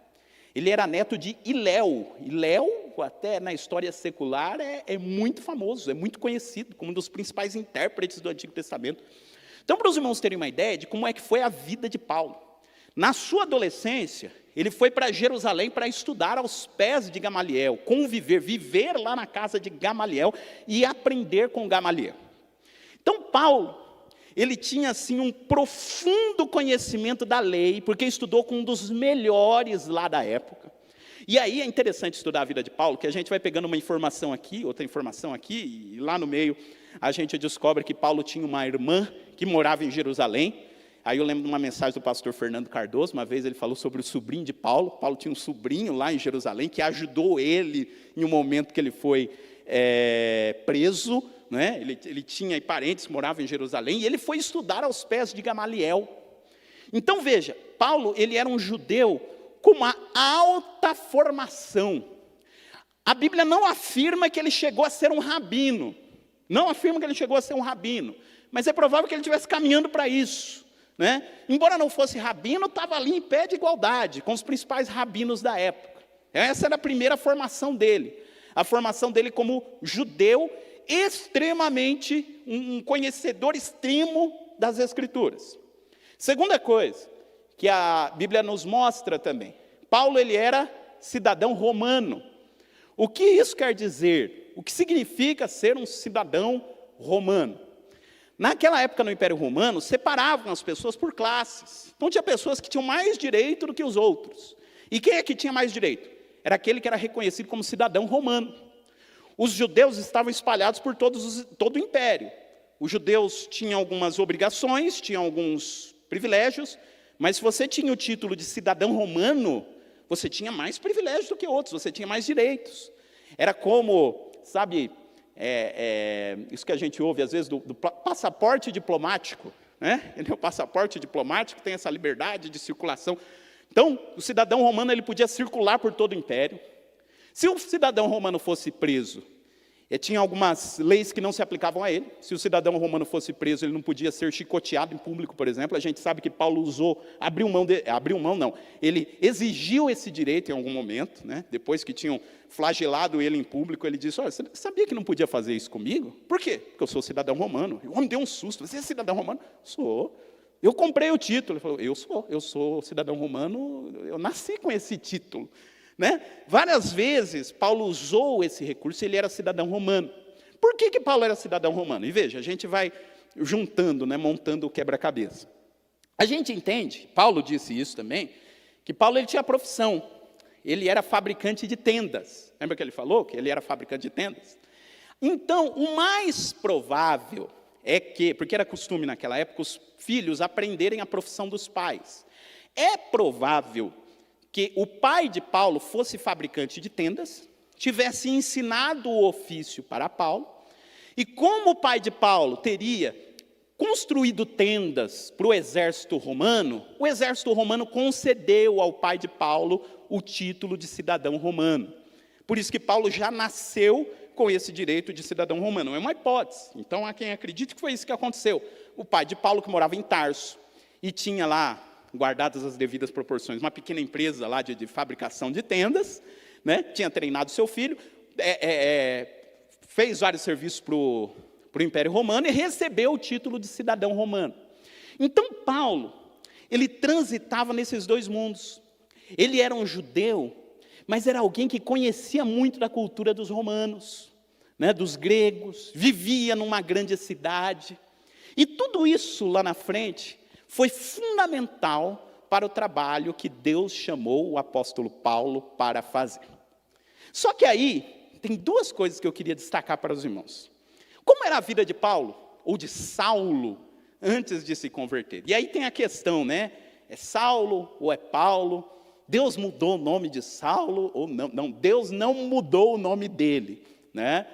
F: Ele era neto de Hilel. Hilel, até na história secular, é muito famoso, é muito conhecido como um dos principais intérpretes do Antigo Testamento. Então, para os irmãos terem uma ideia de como é que foi a vida de Paulo. Na sua adolescência, ele foi para Jerusalém para estudar aos pés de Gamaliel, viver lá na casa de Gamaliel e aprender com Gamaliel. Então, Paulo, ele tinha assim um profundo conhecimento da lei, porque estudou com um dos melhores lá da época. E aí é interessante estudar a vida de Paulo, que a gente vai pegando uma informação aqui, outra informação aqui, e lá no meio a gente descobre que Paulo tinha uma irmã que morava em Jerusalém. Aí eu lembro de uma mensagem do pastor Fernando Cardoso, uma vez ele falou sobre o sobrinho de Paulo. Paulo tinha um sobrinho lá em Jerusalém que ajudou ele em um momento que ele foi preso, né? Ele tinha parentes que moravam em Jerusalém, e ele foi estudar aos pés de Gamaliel. Então veja, Paulo ele era um judeu com uma alta formação. A Bíblia não afirma que ele chegou a ser um rabino, não afirma que ele chegou a ser um rabino, mas é provável que ele estivesse caminhando para isso. Né? Embora não fosse rabino, estava ali em pé de igualdade com os principais rabinos da época. Essa era a primeira formação dele. A formação dele como judeu, extremamente, um conhecedor extremo das Escrituras. Segunda coisa, que a Bíblia nos mostra também. Paulo, ele era cidadão romano. O que isso quer dizer? O que significa ser um cidadão romano? Naquela época, no Império Romano, separavam as pessoas por classes. Então, tinha pessoas que tinham mais direito do que os outros. E quem é que tinha mais direito? Era aquele que era reconhecido como cidadão romano. Os judeus estavam espalhados por todo o Império. Os judeus tinham algumas obrigações, tinham alguns privilégios, mas se você tinha o título de cidadão romano, você tinha mais privilégios do que outros, você tinha mais direitos. Era como, sabe... isso que a gente ouve às vezes do passaporte diplomático, né? O passaporte diplomático tem essa liberdade de circulação. Então, o cidadão romano ele podia circular por todo o império. Se o cidadão romano fosse preso, tinha algumas leis que não se aplicavam a ele. Se o cidadão romano fosse preso, ele não podia ser chicoteado em público, por exemplo. A gente sabe que Paulo ele exigiu esse direito em algum momento, né? Depois que tinham flagelado ele em público, ele disse, olha, você sabia que não podia fazer isso comigo? Por quê? Porque eu sou cidadão romano. O homem deu um susto, você é cidadão romano? Sou. Eu comprei o título. Ele falou, eu sou cidadão romano, eu nasci com esse título. Né? Várias vezes Paulo usou esse recurso, ele era cidadão romano. Por que Paulo era cidadão romano? E veja, a gente vai juntando, né, montando o quebra-cabeça. A gente entende, Paulo disse isso também, que Paulo ele tinha profissão, ele era fabricante de tendas. Lembra que ele falou que ele era fabricante de tendas? Então, o mais provável é que, porque era costume naquela época, os filhos aprenderem a profissão dos pais. É provável que o pai de Paulo fosse fabricante de tendas, tivesse ensinado o ofício para Paulo, e como o pai de Paulo teria construído tendas para o exército romano concedeu ao pai de Paulo o título de cidadão romano. Por isso que Paulo já nasceu com esse direito de cidadão romano. É uma hipótese. Então, há quem acredite que foi isso que aconteceu. O pai de Paulo, que morava em Tarso, e tinha lá, guardadas as devidas proporções, uma pequena empresa lá de fabricação de tendas, né? Tinha treinado seu filho, fez vários serviços para o Império Romano e recebeu o título de cidadão romano. Então, Paulo, ele transitava nesses dois mundos. Ele era um judeu, mas era alguém que conhecia muito da cultura dos romanos, né? Dos gregos, vivia numa grande cidade. E tudo isso lá na frente foi fundamental para o trabalho que Deus chamou o apóstolo Paulo para fazer. Só que aí, tem duas coisas que eu queria destacar para os irmãos. Como era a vida de Paulo, ou de Saulo, antes de se converter? E aí tem a questão, né? É Saulo ou é Paulo? Deus mudou o nome de Saulo ou não? Não, Deus não mudou o nome dele, né?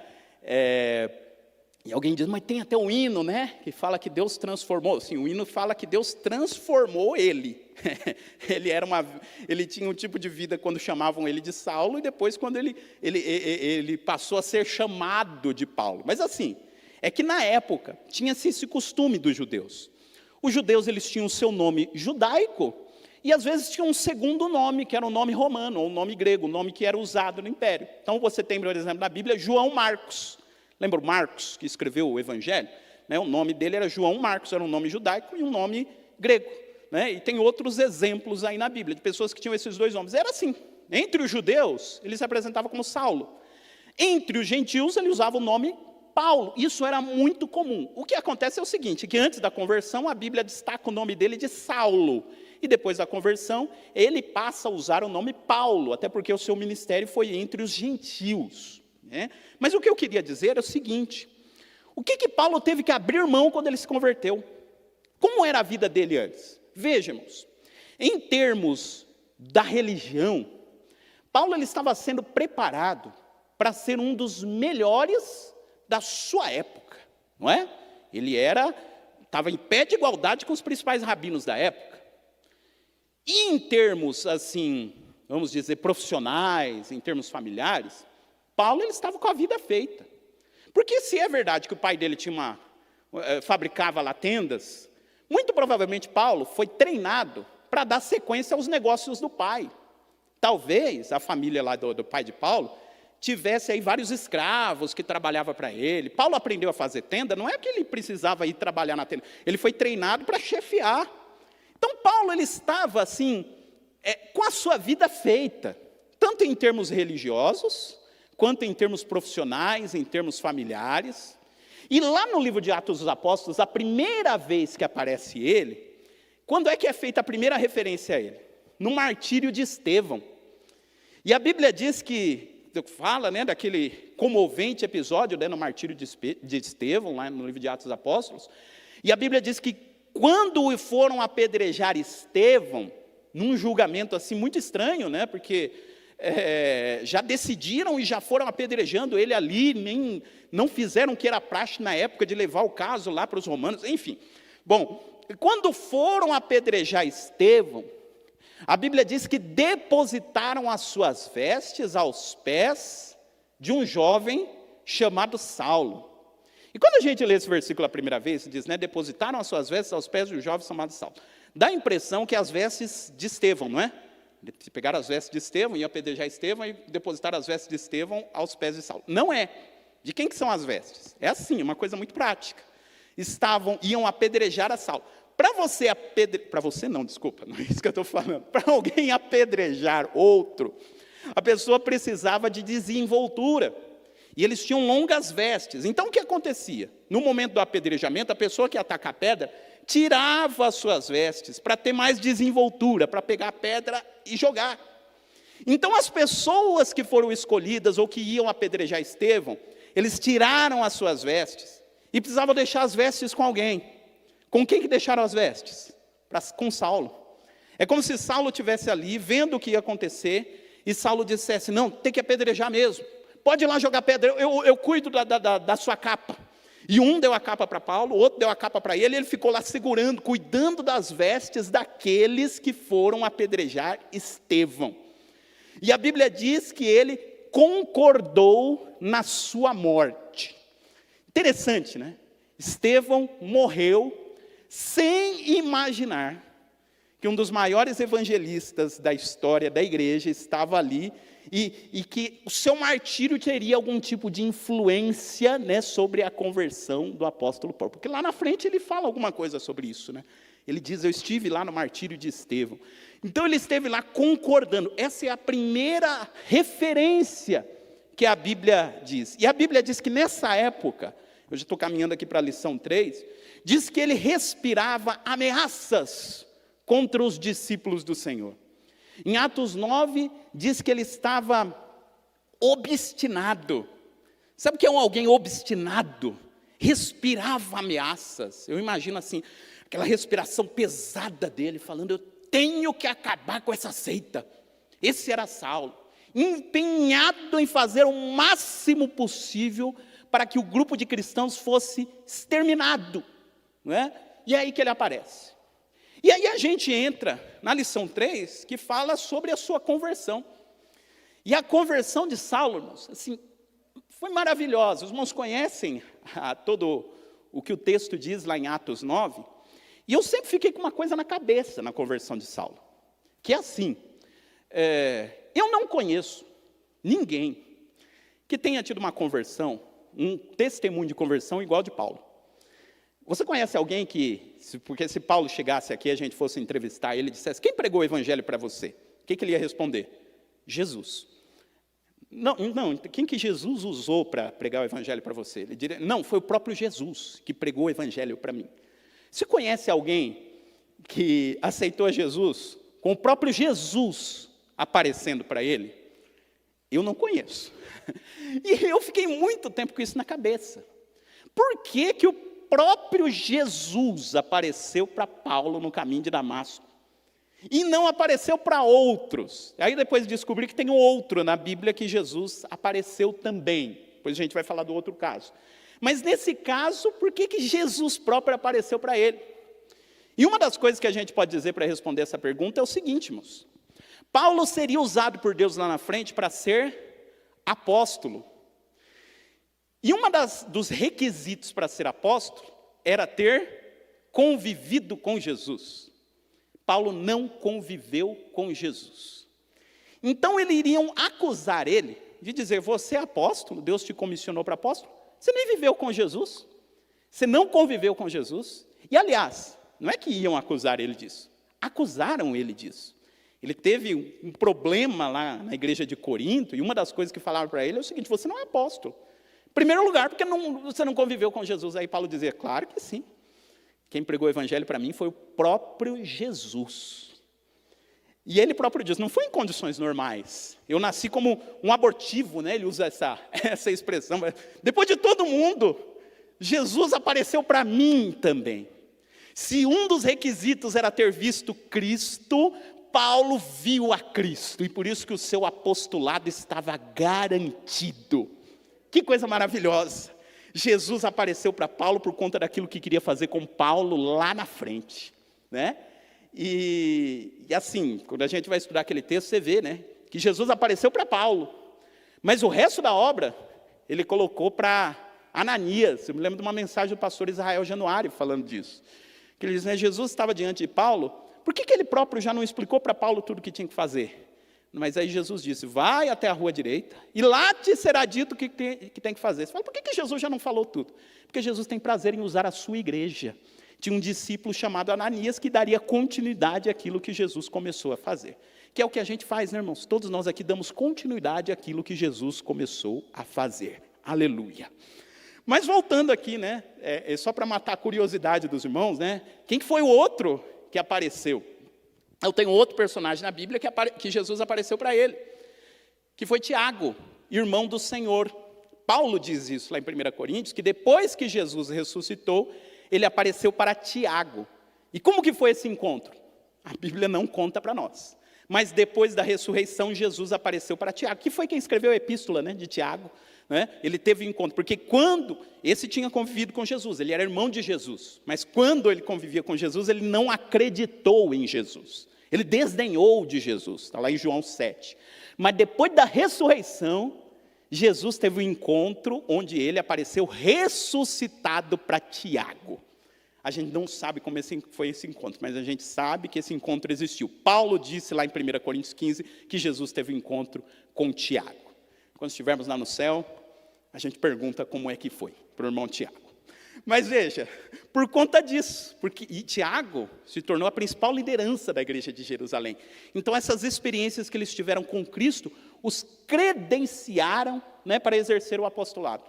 F: E alguém diz, mas tem até o hino, né? Que fala que Deus transformou. Sim, o hino fala que Deus transformou ele. Ele tinha um tipo de vida quando chamavam ele de Saulo, e depois quando ele passou a ser chamado de Paulo. Mas assim, é que na época tinha-se esse costume dos judeus. Os judeus, eles tinham o seu nome judaico, e às vezes tinham um segundo nome, que era um nome romano, ou um nome grego, um nome que era usado no Império. Então você tem, por exemplo, na Bíblia, João Marcos. Lembra o Marcos, que escreveu o Evangelho? Né? O nome dele era João Marcos, era um nome judaico e um nome grego. Né? E tem outros exemplos aí na Bíblia, de pessoas que tinham esses dois nomes. Era assim, entre os judeus, ele se apresentava como Saulo. Entre os gentios, ele usava o nome Paulo. Isso era muito comum. O que acontece é o seguinte, que antes da conversão, a Bíblia destaca o nome dele de Saulo. E depois da conversão, ele passa a usar o nome Paulo, até porque o seu ministério foi entre os gentios. Né? Mas o que eu queria dizer é o seguinte, o que Paulo teve que abrir mão quando ele se converteu? Como era a vida dele antes? Vejamos, em termos da religião, Paulo ele estava sendo preparado para ser um dos melhores da sua época, não é? Ele estava em pé de igualdade com os principais rabinos da época. E em termos, assim, vamos dizer, profissionais, em termos familiares, Paulo ele estava com a vida feita. Porque se é verdade que o pai dele fabricava lá tendas, muito provavelmente Paulo foi treinado para dar sequência aos negócios do pai. Talvez a família lá do pai de Paulo tivesse aí vários escravos que trabalhavam para ele. Paulo aprendeu a fazer tenda, não é que ele precisava ir trabalhar na tenda, ele foi treinado para chefiar. Então Paulo ele estava assim, com a sua vida feita, tanto em termos religiosos, quanto em termos profissionais, em termos familiares. E lá no livro de Atos dos Apóstolos, a primeira vez que aparece ele, quando é que é feita a primeira referência a ele? No martírio de Estevão. E a Bíblia diz que, fala, né, daquele comovente episódio, né, no martírio de Estevão, lá no livro de Atos dos Apóstolos, e a Bíblia diz que quando foram apedrejar Estevão, num julgamento assim muito estranho, né, porque já decidiram e já foram apedrejando ele ali, nem não fizeram o que era praxe na época de levar o caso lá para os romanos, enfim. Bom, quando foram apedrejar Estevão, a Bíblia diz que depositaram as suas vestes aos pés de um jovem chamado Saulo. E quando a gente lê esse versículo a primeira vez, diz, né, depositaram as suas vestes aos pés de um jovem chamado Saulo. Dá a impressão que as vestes de Estevão, não é? Pegaram as vestes de Estevão, iam apedrejar Estevão e depositaram as vestes de Estevão aos pés de Saulo. Não é. De quem que são as vestes? É assim, uma coisa muito prática. Iam apedrejar a Saulo. Para você não é isso que eu estou falando. Para alguém apedrejar outro, a pessoa precisava de desenvoltura. E eles tinham longas vestes. Então o que acontecia? No momento do apedrejamento, a pessoa que ia atacar a pedra tirava as suas vestes para ter mais desenvoltura, para pegar a pedra e jogar. Então as pessoas que foram escolhidas ou que iam apedrejar Estevão, eles tiraram as suas vestes e precisavam deixar as vestes com alguém. Com quem que deixaram as vestes? Com Saulo. É como se Saulo estivesse ali, vendo o que ia acontecer, e Saulo dissesse, não, tem que apedrejar mesmo. Pode ir lá jogar pedra, eu cuido da sua capa. E um deu a capa para Paulo, o outro deu a capa para ele, e ele ficou lá segurando, cuidando das vestes daqueles que foram apedrejar Estevão. E a Bíblia diz que ele concordou na sua morte. Interessante, né? Estevão morreu sem imaginar que um dos maiores evangelistas da história da igreja estava ali e que o seu martírio teria algum tipo de influência, né, sobre a conversão do apóstolo Paulo. Porque lá na frente ele fala alguma coisa sobre isso, né? Ele diz, eu estive lá no martírio de Estevão. Então ele esteve lá concordando. Essa é a primeira referência que a Bíblia diz. E a Bíblia diz que nessa época, eu já estou caminhando aqui para a lição 3, diz que ele respirava ameaças contra os discípulos do Senhor. Em Atos 9, diz que ele estava obstinado. Sabe o que é alguém obstinado? Respirava ameaças. Eu imagino assim, aquela respiração pesada dele, falando, eu tenho que acabar com essa seita. Esse era Saulo, empenhado em fazer o máximo possível para que o grupo de cristãos fosse exterminado. Não é? E é aí que ele aparece. E aí a gente entra na lição 3, que fala sobre a sua conversão. E a conversão de Saulo, irmãos, assim, foi maravilhosa. Os irmãos conhecem todo o que o texto diz lá em Atos 9. E eu sempre fiquei com uma coisa na cabeça na conversão de Saulo. Que é assim, eu não conheço ninguém que tenha tido uma conversão, um testemunho de conversão igual ao de Paulo. Você conhece alguém que, porque se Paulo chegasse aqui, a gente fosse entrevistar ele e dissesse, quem pregou o evangelho para você? O que ele ia responder? Jesus. Não, quem que Jesus usou para pregar o evangelho para você? Ele diria, não, foi o próprio Jesus que pregou o evangelho para mim. Você conhece alguém que aceitou a Jesus com o próprio Jesus aparecendo para ele? Eu não conheço. E eu fiquei muito tempo com isso na cabeça. Por que que o próprio Jesus apareceu para Paulo no caminho de Damasco? E não apareceu para outros. Aí depois descobri que tem um outro na Bíblia que Jesus apareceu também. Depois a gente vai falar do outro caso. Mas nesse caso, por que que Jesus próprio apareceu para ele? E uma das coisas que a gente pode dizer para responder essa pergunta é o seguinte, irmãos. Paulo seria usado por Deus lá na frente para ser apóstolo. E dos requisitos para ser apóstolo era ter convivido com Jesus. Paulo não conviveu com Jesus. Então, iriam acusar ele de dizer, você é apóstolo, Deus te comissionou para apóstolo, você nem viveu com Jesus, você não conviveu com Jesus. E, aliás, não é que iam acusar ele disso, acusaram ele disso. Ele teve um problema lá na igreja de Corinto, e uma das coisas que falaram para ele é o seguinte, você não é apóstolo. Em primeiro lugar, porque você não conviveu com Jesus. Aí Paulo dizia, claro que sim. Quem pregou o evangelho para mim foi o próprio Jesus. E ele próprio diz, não foi em condições normais. Eu nasci como um abortivo, né? Ele usa essa expressão. Depois de todo mundo, Jesus apareceu para mim também. Se um dos requisitos era ter visto Cristo, Paulo viu a Cristo. E por isso que o seu apostolado estava garantido. Que coisa maravilhosa. Jesus apareceu para Paulo por conta daquilo que queria fazer com Paulo lá na frente, né? E assim, quando a gente vai estudar aquele texto, você vê, né, que Jesus apareceu para Paulo, mas o resto da obra, ele colocou para Ananias. Eu me lembro de uma mensagem do pastor Israel Januário falando disso, que ele diz, né, Jesus estava diante de Paulo, por que ele próprio já não explicou para Paulo tudo o que tinha que fazer? Mas aí Jesus disse, vai até a rua direita, e lá te será dito o que tem que fazer. Você fala, por que Jesus já não falou tudo? Porque Jesus tem prazer em usar a sua igreja. Tinha um discípulo chamado Ananias, que daria continuidade àquilo que Jesus começou a fazer. Que é o que a gente faz, né, irmãos? Todos nós aqui damos continuidade àquilo que Jesus começou a fazer. Aleluia. Mas voltando aqui, né, só para matar a curiosidade dos irmãos, né, quem foi o outro que apareceu? Eu tenho outro personagem na Bíblia que Jesus apareceu para ele, que foi Tiago, irmão do Senhor. Paulo diz isso lá em 1 Coríntios, que depois que Jesus ressuscitou, ele apareceu para Tiago. E como que foi esse encontro? A Bíblia não conta para nós. Mas depois da ressurreição, Jesus apareceu para Tiago, que foi quem escreveu a epístola, né, de Tiago. Né? Ele teve um encontro, porque quando esse tinha convivido com Jesus, ele era irmão de Jesus, mas quando ele convivia com Jesus, ele não acreditou em Jesus. Ele desdenhou de Jesus, está lá em João 7. Mas depois da ressurreição, Jesus teve um encontro onde ele apareceu ressuscitado para Tiago. A gente não sabe como foi esse encontro, mas a gente sabe que esse encontro existiu. Paulo disse lá em 1 Coríntios 15 que Jesus teve um encontro com Tiago. Quando estivermos lá no céu, a gente pergunta como é que foi para o irmão Tiago. Mas veja, por conta disso, e Tiago se tornou a principal liderança da igreja de Jerusalém. Então essas experiências que eles tiveram com Cristo, os credenciaram, né, para exercer o apostolado.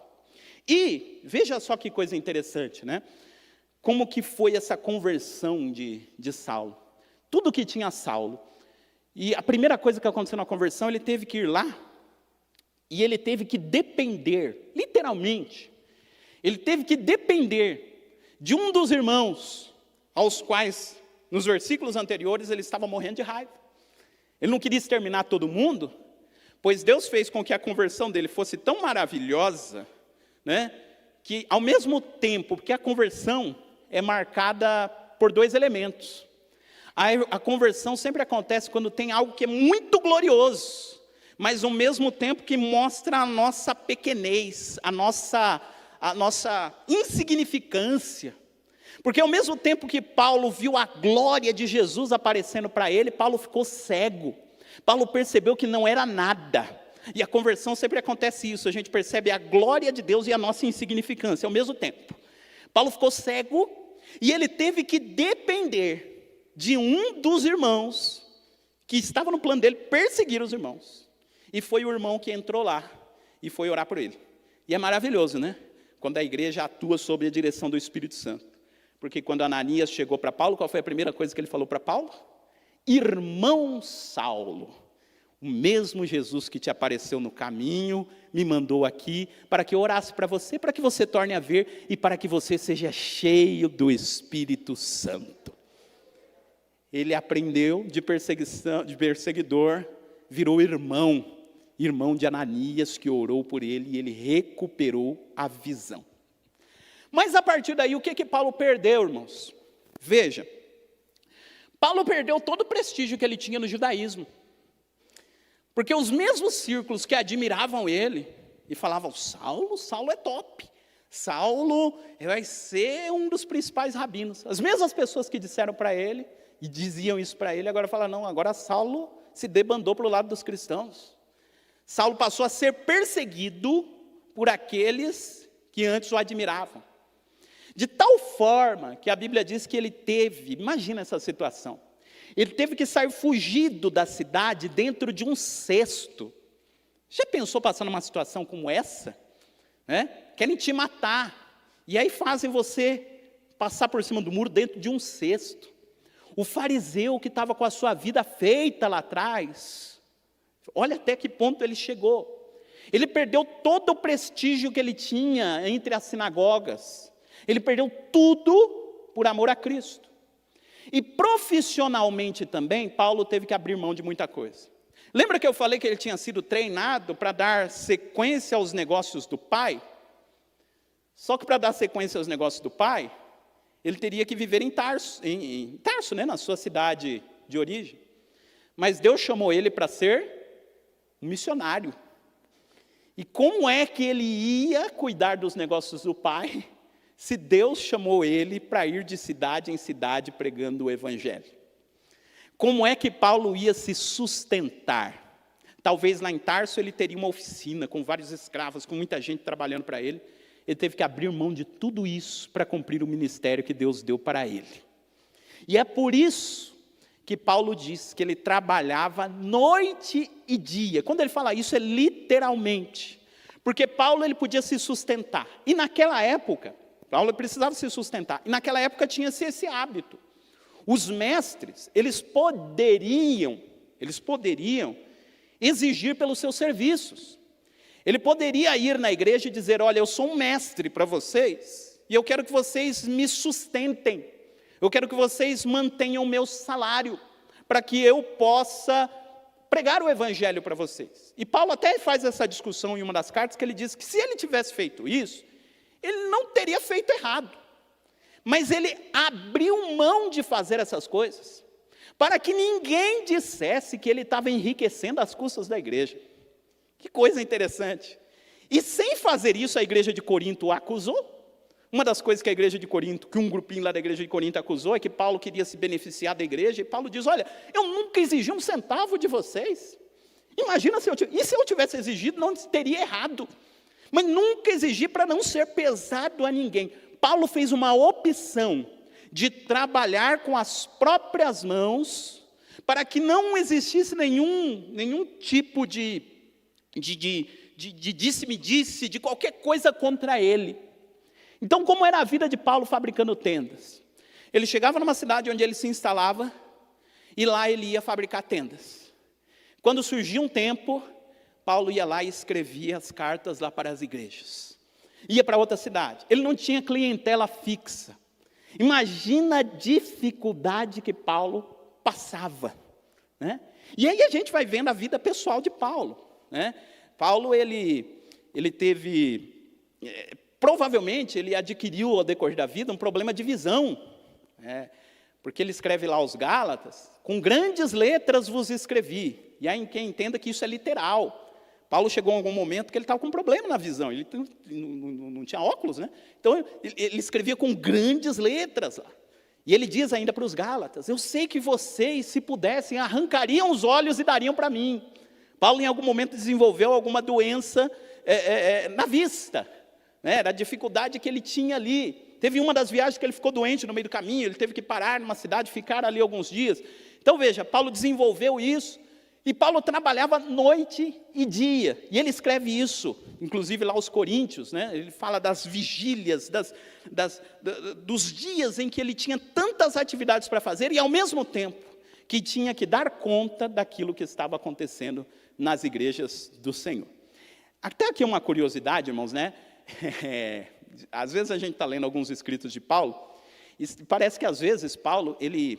F: E veja só que coisa interessante, né? Como que foi essa conversão de Saulo. tudo que tinha Saulo. E a primeira coisa que aconteceu na conversão, ele teve que ir lá, e ele teve que depender, literalmente, ele teve que depender de um dos irmãos, aos quais, nos versículos anteriores, ele estava morrendo de raiva. Ele não queria exterminar todo mundo, pois Deus fez com que a conversão dele fosse tão maravilhosa, né, que ao mesmo tempo, porque a conversão é marcada por dois elementos. A conversão sempre acontece quando tem algo que é muito glorioso, mas ao mesmo tempo que mostra a nossa pequenez, a nossa insignificância. Porque ao mesmo tempo que Paulo viu a glória de Jesus aparecendo para ele, Paulo ficou cego. Paulo percebeu que não era nada. E a conversão sempre acontece isso, a gente percebe a glória de Deus e a nossa insignificância ao mesmo tempo. Paulo ficou cego e ele teve que depender de um dos irmãos que estava no plano dele perseguir os irmãos. E foi o irmão que entrou lá e foi orar por ele. E é maravilhoso, né? Quando a igreja atua sob a direção do Espírito Santo. Porque quando Ananias chegou para Paulo, qual foi a primeira coisa que ele falou para Paulo? Irmão Saulo, o mesmo Jesus que te apareceu no caminho, me mandou aqui para que eu orasse para você, para que você torne a ver e para que você seja cheio do Espírito Santo. Ele aprendeu de perseguidor, virou irmão de Ananias, que orou por ele e ele recuperou a visão. Mas a partir daí, o que Paulo perdeu, irmãos? Veja, Paulo perdeu todo o prestígio que ele tinha no judaísmo. Porque os mesmos círculos que admiravam ele, e falavam, Saulo é top. Saulo vai ser um dos principais rabinos. As mesmas pessoas que disseram para ele, e diziam isso para ele, agora falam, não, agora Saulo se debandou para o lado dos cristãos. Saulo passou a ser perseguido por aqueles que antes o admiravam. De tal forma que a Bíblia diz que ele teve, imagina essa situação, ele teve que sair fugido da cidade dentro de um cesto. Já pensou passar numa situação como essa? Querem te matar, e aí fazem você passar por cima do muro dentro de um cesto. O fariseu que estava com a sua vida feita lá atrás, olha até que ponto ele chegou. Ele perdeu todo o prestígio que ele tinha entre as sinagogas. Ele perdeu tudo por amor a Cristo. E profissionalmente também, Paulo teve que abrir mão de muita coisa. Lembra que eu falei que ele tinha sido treinado para dar sequência aos negócios do pai? Só que para dar sequência aos negócios do pai, ele teria que viver em Tarso, né, na sua cidade de origem. Mas Deus chamou ele para ser um missionário. E como é que ele ia cuidar dos negócios do pai, se Deus chamou ele para ir de cidade em cidade pregando o evangelho? Como é que Paulo ia se sustentar? Talvez lá em Tarso ele teria uma oficina com vários escravos, com muita gente trabalhando para ele. Ele teve que abrir mão de tudo isso para cumprir o ministério que Deus deu para ele. E é por isso que Paulo diz que ele trabalhava noite e dia. Quando ele fala isso, é literalmente. Porque Paulo ele podia se sustentar. E naquela época, Paulo precisava se sustentar. E naquela época tinha-se esse hábito. Os mestres, eles poderiam exigir pelos seus serviços. Ele poderia ir na igreja e dizer, olha, eu sou um mestre para vocês, e eu quero que vocês me sustentem. Eu quero que vocês mantenham o meu salário, para que eu possa pregar o evangelho para vocês. E Paulo até faz essa discussão em uma das cartas, que ele diz que se ele tivesse feito isso, ele não teria feito errado. Mas ele abriu mão de fazer essas coisas, para que ninguém dissesse que ele estava enriquecendo às custas da igreja. Que coisa interessante. E sem fazer isso, a igreja de Corinto o acusou. Uma das coisas que a igreja de Corinto, que um grupinho lá da igreja de Corinto acusou, é que Paulo queria se beneficiar da igreja, e Paulo diz, olha, eu nunca exigi um centavo de vocês. Imagina se eu tivesse exigido, não teria errado. Mas nunca exigi para não ser pesado a ninguém. Paulo fez uma opção de trabalhar com as próprias mãos, para que não existisse nenhum tipo de disse-me-disse, de qualquer coisa contra ele. Então, como era a vida de Paulo fabricando tendas? Ele chegava numa cidade onde ele se instalava, E lá ele ia fabricar tendas. Quando surgia um tempo, Paulo ia lá e escrevia as cartas lá para as igrejas. Ia para outra cidade. Ele não tinha clientela fixa. Imagina a dificuldade que Paulo passava, né? E aí a gente vai vendo a vida pessoal de Paulo, né? Paulo, ele teve, provavelmente ele adquiriu ao decorrer da vida um problema de visão, né? Porque ele escreve lá aos Gálatas, com grandes letras vos escrevi, e aí quem entenda que isso é literal. Paulo chegou em algum momento que ele estava com um problema na visão, ele não tinha óculos, né? Então ele escrevia com grandes letras lá. E ele diz ainda para os Gálatas, eu sei que vocês, se pudessem, arrancariam os olhos e dariam para mim. Paulo em algum momento desenvolveu alguma doença na vista, né? Era a dificuldade que ele tinha ali. Teve uma das viagens que ele ficou doente no meio do caminho, ele teve que parar numa cidade, ficar ali alguns dias. Então veja, Paulo desenvolveu isso, e Paulo trabalhava noite e dia, e ele escreve isso, inclusive lá aos Coríntios, né? Ele fala das vigílias, dos dias em que ele tinha tantas atividades para fazer, e ao mesmo tempo que tinha que dar conta daquilo que estava acontecendo nas igrejas do Senhor. Até aqui uma curiosidade, irmãos, né? Às vezes a gente está lendo alguns escritos de Paulo, e parece que às vezes Paulo, ele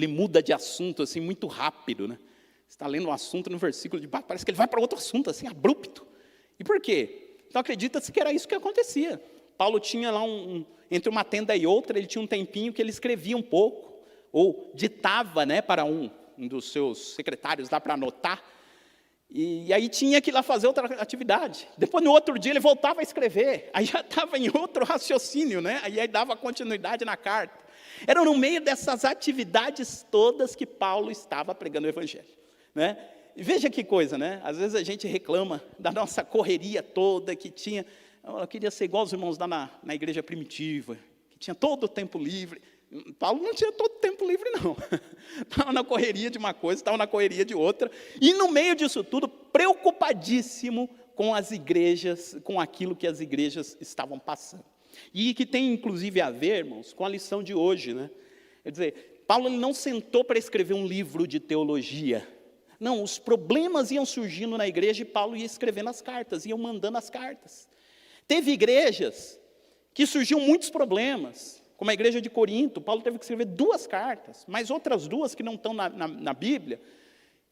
F: muda de assunto assim muito rápido, né? Você está lendo um assunto no versículo de baixo, parece que ele vai para outro assunto, assim, abrupto. E por quê? Então acredita-se que era isso que acontecia. Paulo tinha lá entre uma tenda e outra, ele tinha um tempinho que ele escrevia um pouco, ou ditava, né, para um dos seus secretários lá para anotar, e aí tinha que ir lá fazer outra atividade. Depois, no outro dia, ele voltava a escrever, aí já estava em outro raciocínio, né? Aí dava continuidade na carta. Era no meio dessas atividades todas que Paulo estava pregando o Evangelho, né? E veja que coisa, né? Às vezes a gente reclama da nossa correria toda que tinha. Eu queria ser igual os irmãos lá na igreja primitiva, que tinha todo o tempo livre. Paulo não tinha todo o tempo livre, não. Estava na correria de uma coisa, estava na correria de outra. E no meio disso tudo, preocupadíssimo com as igrejas, com aquilo que as igrejas estavam passando. E que tem, inclusive, a ver, irmãos, com a lição de hoje, né? Quer dizer, Paulo ele não sentou para escrever um livro de teologia. Não, os problemas iam surgindo na igreja e Paulo ia escrevendo as cartas, iam mandando as cartas. Teve igrejas que surgiam muitos problemas, como a igreja de Corinto. Paulo teve que escrever 2 cartas, mais outras 2 que não estão na Bíblia.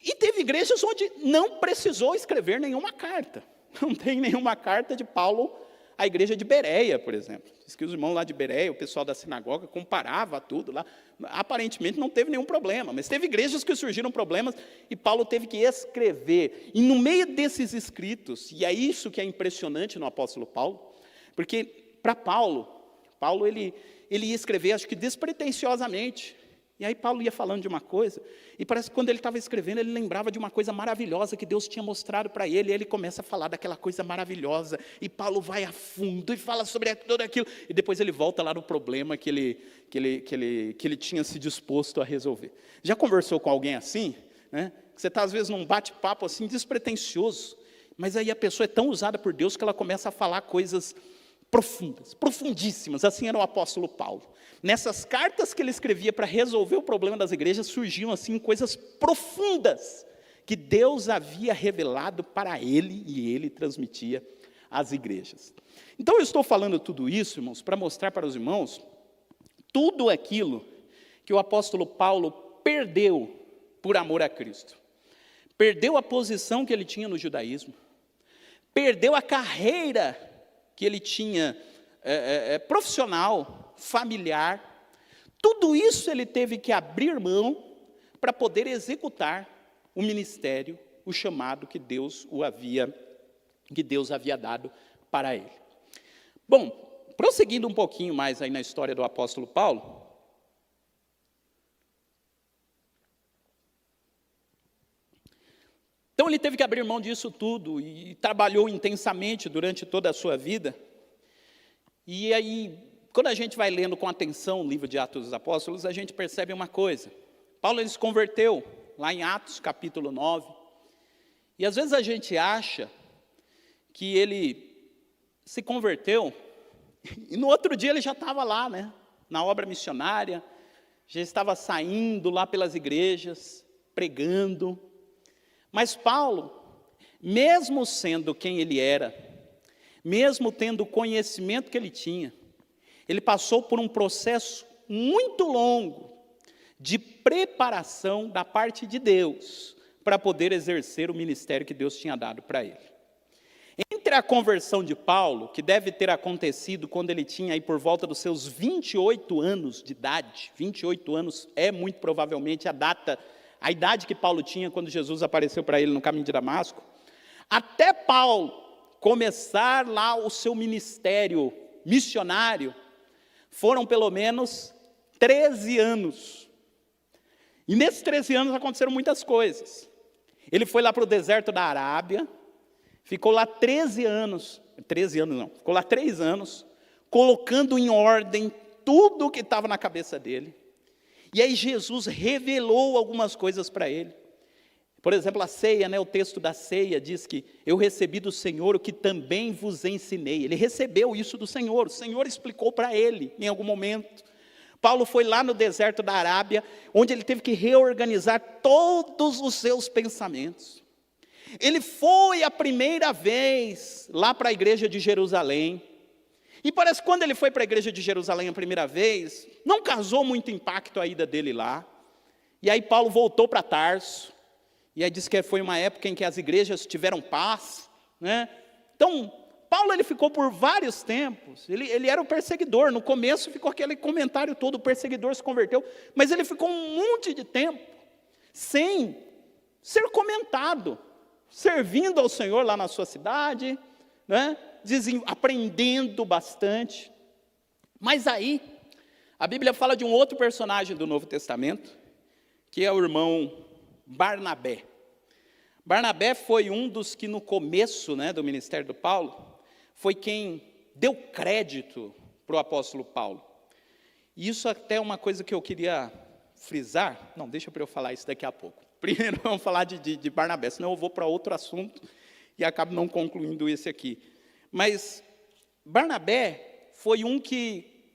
F: E teve igrejas onde não precisou escrever nenhuma carta. Não tem nenhuma carta de Paulo à igreja de Bereia, por exemplo. Diz que os irmãos lá de Bereia, o pessoal da sinagoga, comparava tudo lá. Aparentemente não teve nenhum problema, mas teve igrejas que surgiram problemas e Paulo teve que escrever. E no meio desses escritos, e é isso que é impressionante no apóstolo Paulo, porque para Paulo ele ia escrever, acho que despretensiosamente. E aí Paulo ia falando de uma coisa, e parece que quando ele estava escrevendo, ele lembrava de uma coisa maravilhosa que Deus tinha mostrado para ele, e ele começa a falar daquela coisa maravilhosa, e Paulo vai a fundo, e fala sobre tudo aquilo, e depois ele volta lá no problema que ele tinha se disposto a resolver. Já conversou com alguém assim? Né? Você está às vezes num bate-papo assim, despretensioso, mas aí a pessoa é tão usada por Deus que ela começa a falar coisas profundas, profundíssimas. Assim era o apóstolo Paulo. Nessas cartas que ele escrevia para resolver o problema das igrejas, surgiam assim coisas profundas que Deus havia revelado para ele e ele transmitia às igrejas. Então eu estou falando tudo isso, irmãos, para mostrar para os irmãos tudo aquilo que o apóstolo Paulo perdeu por amor a Cristo. Perdeu a posição que ele tinha no judaísmo, perdeu a carreira que ele tinha profissional, familiar. Tudo isso ele teve que abrir mão para poder executar o ministério, o chamado que Deus havia dado para ele. Bom, prosseguindo um pouquinho mais aí na história do apóstolo Paulo, então ele teve que abrir mão disso tudo e trabalhou intensamente durante toda a sua vida. E aí, quando a gente vai lendo com atenção o livro de Atos dos Apóstolos, a gente percebe uma coisa. Paulo ele se converteu lá em Atos capítulo 9. E às vezes a gente acha que ele se converteu e no outro dia ele já estava lá, né, na obra missionária, já estava saindo lá pelas igrejas, pregando. Mas Paulo, mesmo sendo quem ele era, mesmo tendo o conhecimento que ele tinha, ele passou por um processo muito longo de preparação da parte de Deus para poder exercer o ministério que Deus tinha dado para ele. Entre a conversão de Paulo, que deve ter acontecido quando ele tinha aí por volta dos seus 28 anos de idade, 28 anos é muito provavelmente a idade que Paulo tinha quando Jesus apareceu para ele no caminho de Damasco, até Paulo começar lá o seu ministério missionário, foram pelo menos 13 anos. E nesses 13 anos aconteceram muitas coisas. Ele foi lá para o deserto da Arábia, ficou lá 13 anos, ficou lá 3 anos, colocando em ordem tudo o que estava na cabeça dele. E aí Jesus revelou algumas coisas para ele. Por exemplo, a ceia, o texto da ceia diz que eu recebi do Senhor o que também vos ensinei. Ele recebeu isso do Senhor, o Senhor explicou para ele em algum momento. Paulo foi lá no deserto da Arábia, onde ele teve que reorganizar todos os seus pensamentos. Ele foi a primeira vez lá para a igreja de Jerusalém. E parece que quando ele foi para a igreja de Jerusalém a primeira vez, não causou muito impacto a ida dele lá. E aí Paulo voltou para Tarso. E aí diz que foi uma época em que as igrejas tiveram paz, Então, Paulo ele ficou por vários tempos, ele era o perseguidor, no começo ficou aquele comentário todo, o perseguidor se converteu, mas ele ficou um monte de tempo sem ser comentado, servindo ao Senhor lá na sua cidade, aprendendo bastante. Mas aí, a Bíblia fala de um outro personagem do Novo Testamento, que é o irmão Barnabé. Barnabé foi um dos que no começo do ministério do Paulo, foi quem deu crédito para o apóstolo Paulo. E isso até é uma coisa que eu queria frisar. Não, deixa para eu falar isso daqui a pouco. Primeiro vamos falar de Barnabé, senão eu vou para outro assunto e acabo não concluindo esse aqui. Mas Barnabé foi um que,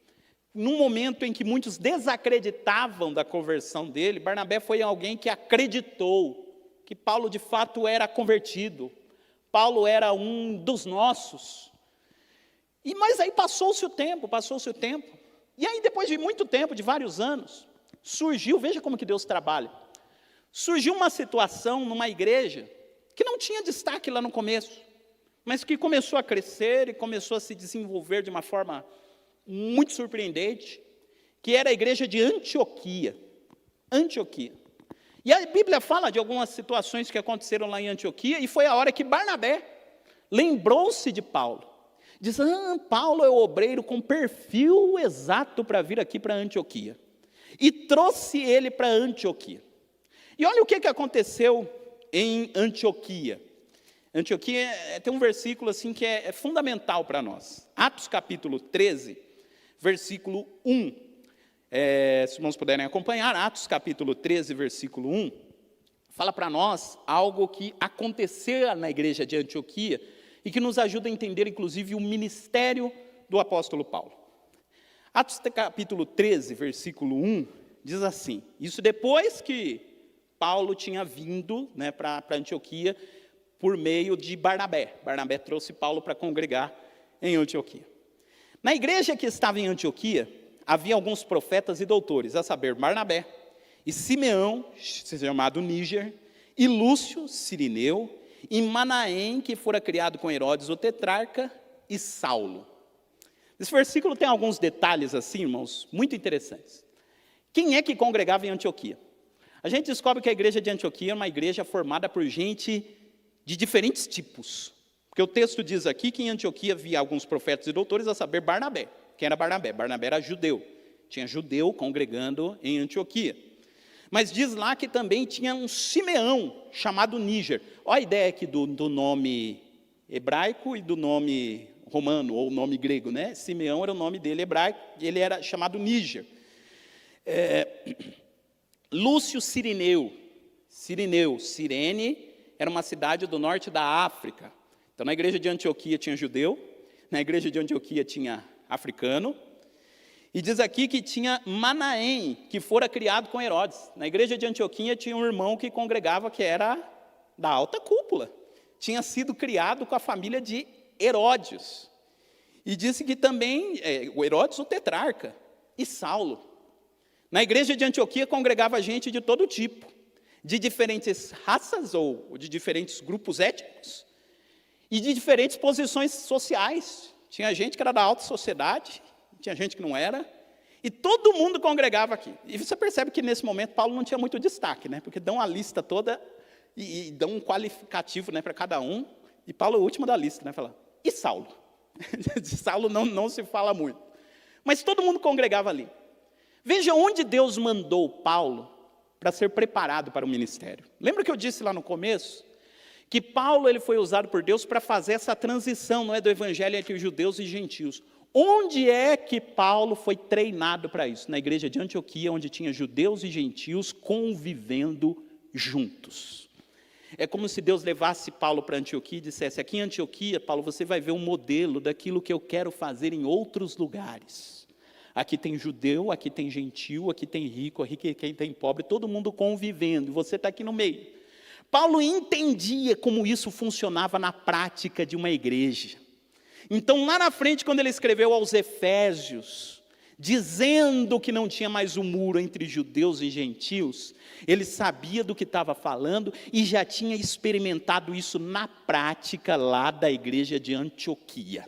F: num momento em que muitos desacreditavam da conversão dele, Barnabé foi alguém que acreditou que Paulo de fato era convertido, Paulo era um dos nossos. Mas aí passou-se o tempo, e aí depois de muito tempo, de vários anos, surgiu, veja como que Deus trabalha, surgiu uma situação numa igreja que não tinha destaque lá no começo, mas que começou a crescer e começou a se desenvolver de uma forma muito surpreendente, que era a igreja de Antioquia. E a Bíblia fala de algumas situações que aconteceram lá em Antioquia, e foi a hora que Barnabé lembrou-se de Paulo. Diz, Paulo é o obreiro com perfil exato para vir aqui para Antioquia. E trouxe ele para Antioquia. E olha o que aconteceu em Antioquia. Antioquia tem um versículo assim que é fundamental para nós. Atos capítulo 13, versículo 1. Se os irmãos puderem acompanhar, Atos capítulo 13, versículo 1, fala para nós algo que aconteceu na igreja de Antioquia e que nos ajuda a entender, inclusive, o ministério do apóstolo Paulo. Atos capítulo 13, versículo 1, diz assim, isso depois que Paulo tinha vindo para Antioquia por meio de Barnabé. Barnabé trouxe Paulo para congregar em Antioquia. Na igreja que estava em Antioquia, havia alguns profetas e doutores, a saber, Barnabé, e Simeão, chamado Níger, e Lúcio, Cirineu, e Manaém, que fora criado com Herodes, o tetrarca, e Saulo. Esse versículo tem alguns detalhes assim, irmãos, muito interessantes. Quem é que congregava em Antioquia? A gente descobre que a igreja de Antioquia é uma igreja formada por gente de diferentes tipos. Porque o texto diz aqui que em Antioquia havia alguns profetas e doutores, a saber, Barnabé. Quem era Barnabé? Barnabé era judeu. Tinha judeu congregando em Antioquia. Mas diz lá que também tinha um Simeão, chamado Níger. Olha a ideia aqui do nome hebraico e do nome romano, ou nome grego, Simeão era o nome dele hebraico, e ele era chamado Níger. Lúcio Cirineu. Cirene era uma cidade do norte da África. Então, na igreja de Antioquia tinha judeu, na igreja de Antioquia tinha africano, E diz aqui que tinha Manaém, que fora criado com Herodes. Na igreja de Antioquia tinha um irmão que congregava que era da alta cúpula. Tinha sido criado com a família de Herodes. E disse que também, o Herodes, o tetrarca, e Saulo. Na igreja de Antioquia congregava gente de todo tipo, de diferentes raças ou de diferentes grupos étnicos e de diferentes posições sociais. Tinha gente que era da alta sociedade, tinha gente que não era, e todo mundo congregava aqui. E você percebe que nesse momento Paulo não tinha muito destaque, né? Porque dão a lista toda e dão um qualificativo, né, para cada um, e Paulo é o último da lista, né? Fala, e Saulo? De Saulo não se fala muito. Mas todo mundo congregava ali. Veja onde Deus mandou Paulo para ser preparado para o ministério. Lembra que eu disse lá no começo? Que Paulo ele foi usado por Deus para fazer essa transição, não é, do evangelho entre os judeus e gentios. Onde é que Paulo foi treinado para isso? Na igreja de Antioquia, onde tinha judeus e gentios convivendo juntos. É como se Deus levasse Paulo para Antioquia e dissesse, aqui em Antioquia, Paulo, você vai ver um modelo daquilo que eu quero fazer em outros lugares. Aqui tem judeu, aqui tem gentil, aqui tem rico, aqui tem pobre, todo mundo convivendo, e você está aqui no meio. Paulo entendia como isso funcionava na prática de uma igreja. Então, lá na frente, quando ele escreveu aos Efésios, dizendo que não tinha mais um muro entre judeus e gentios, ele sabia do que estava falando e já tinha experimentado isso na prática lá da igreja de Antioquia.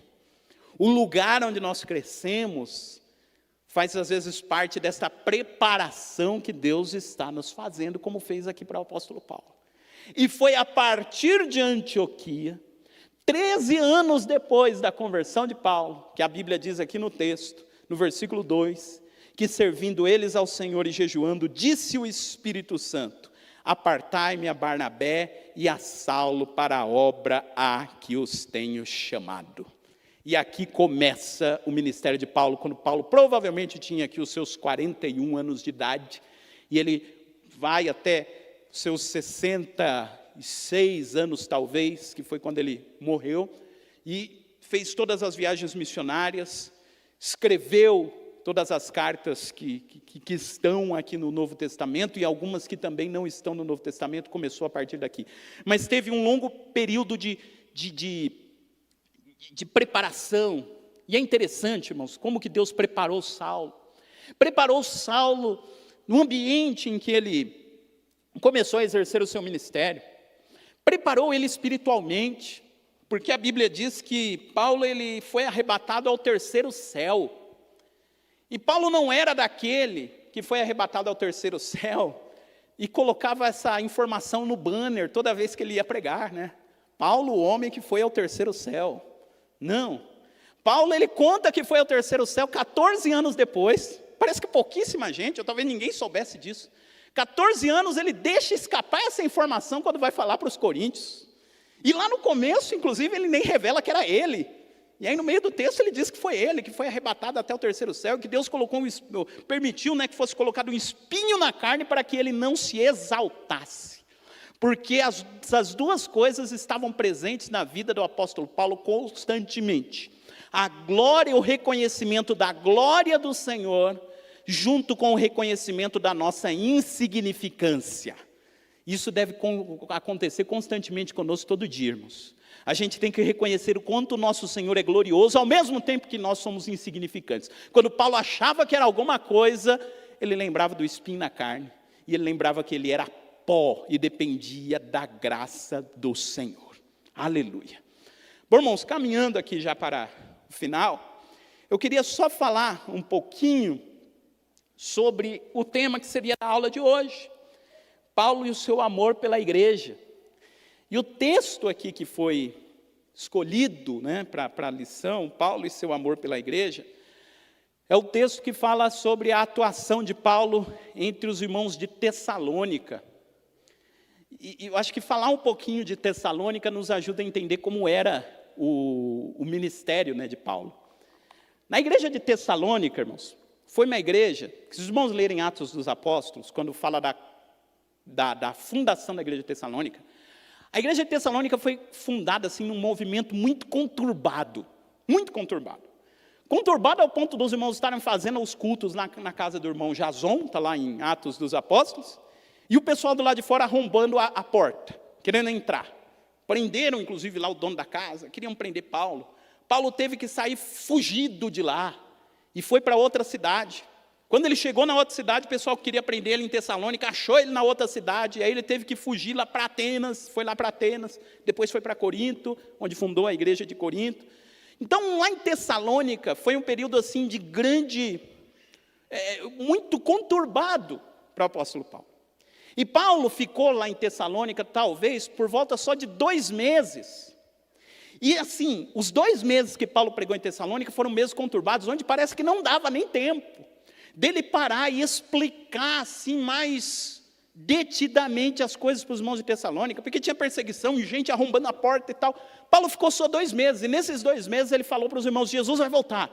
F: O lugar onde nós crescemos faz às vezes parte dessa preparação que Deus está nos fazendo, como fez aqui para o apóstolo Paulo. E foi a partir de Antioquia, 13 anos depois da conversão de Paulo, que a Bíblia diz aqui no texto, no versículo 2, que servindo eles ao Senhor e jejuando, disse o Espírito Santo, apartai-me a Barnabé e a Saulo para a obra a que os tenho chamado. E aqui começa o ministério de Paulo, quando Paulo provavelmente tinha aqui os seus 41 anos de idade, e ele vai até seus 66 anos talvez, que foi quando ele morreu, e fez todas as viagens missionárias, escreveu todas as cartas que estão aqui no Novo Testamento, e algumas que também não estão no Novo Testamento, começou a partir daqui. Mas teve um longo período de preparação, e é interessante, irmãos, como que Deus preparou Saulo. Preparou Saulo no ambiente em que ele começou a exercer o seu ministério. Preparou ele espiritualmente, porque a Bíblia diz que Paulo ele foi arrebatado ao terceiro céu. E Paulo não era daquele que foi arrebatado ao terceiro céu e colocava essa informação no banner toda vez que ele ia pregar, né? Paulo, o homem que foi ao terceiro céu. Não. Paulo, ele conta que foi ao terceiro céu 14 anos depois. Parece que pouquíssima gente, ou talvez ninguém soubesse disso. 14 anos ele deixa escapar essa informação quando vai falar para os coríntios. E lá no começo, inclusive, ele nem revela que era ele. E aí no meio do texto ele diz que foi ele, que foi arrebatado até o terceiro céu, que Deus permitiu, né, que fosse colocado um espinho na carne para que ele não se exaltasse. Porque as duas coisas estavam presentes na vida do apóstolo Paulo constantemente. A glória e o reconhecimento da glória do Senhor, junto com o reconhecimento da nossa insignificância. Isso deve acontecer constantemente conosco todo dia, irmãos. A gente tem que reconhecer o quanto o nosso Senhor é glorioso, ao mesmo tempo que nós somos insignificantes. Quando Paulo achava que era alguma coisa, ele lembrava do espinho na carne, e ele lembrava que ele era pó e dependia da graça do Senhor. Aleluia. Bom, irmãos, caminhando aqui já para o final, eu queria só falar um pouquinho sobre o tema que seria a aula de hoje. Paulo e o seu amor pela igreja. E o texto aqui que foi escolhido, né, para a lição, Paulo e seu amor pela igreja, é o texto que fala sobre a atuação de Paulo entre os irmãos de Tessalônica. E eu acho que falar um pouquinho de Tessalônica nos ajuda a entender como era o ministério, né, de Paulo. Na igreja de Tessalônica, irmãos, foi uma igreja, se os irmãos lerem Atos dos Apóstolos, quando fala da fundação da igreja de Tessalônica, a igreja de Tessalônica foi fundada assim num movimento muito conturbado, Conturbado ao ponto dos irmãos estarem fazendo os cultos na casa do irmão Jason, está lá em Atos dos Apóstolos, e o pessoal do lado de fora arrombando a porta, querendo entrar. Prenderam, inclusive, lá o dono da casa, queriam prender Paulo. Paulo teve que sair fugido de lá, e foi para outra cidade. Quando ele chegou na outra cidade, o pessoal que queria prender ele em Tessalônica, achou ele na outra cidade, e aí ele teve que fugir lá para Atenas, foi lá para Atenas, depois foi para Corinto, onde fundou a igreja de Corinto. Então, lá em Tessalônica, foi um período assim de grande, muito conturbado para o apóstolo Paulo. E Paulo ficou lá em Tessalônica, talvez, por volta só de 2 meses. E assim, os 2 meses que Paulo pregou em Tessalônica foram meses conturbados, onde parece que não dava nem tempo dele parar e explicar assim mais detidamente as coisas para os irmãos de Tessalônica, porque tinha perseguição e gente arrombando a porta e tal. Paulo ficou só 2 meses, e nesses 2 meses ele falou para os irmãos: Jesus vai voltar,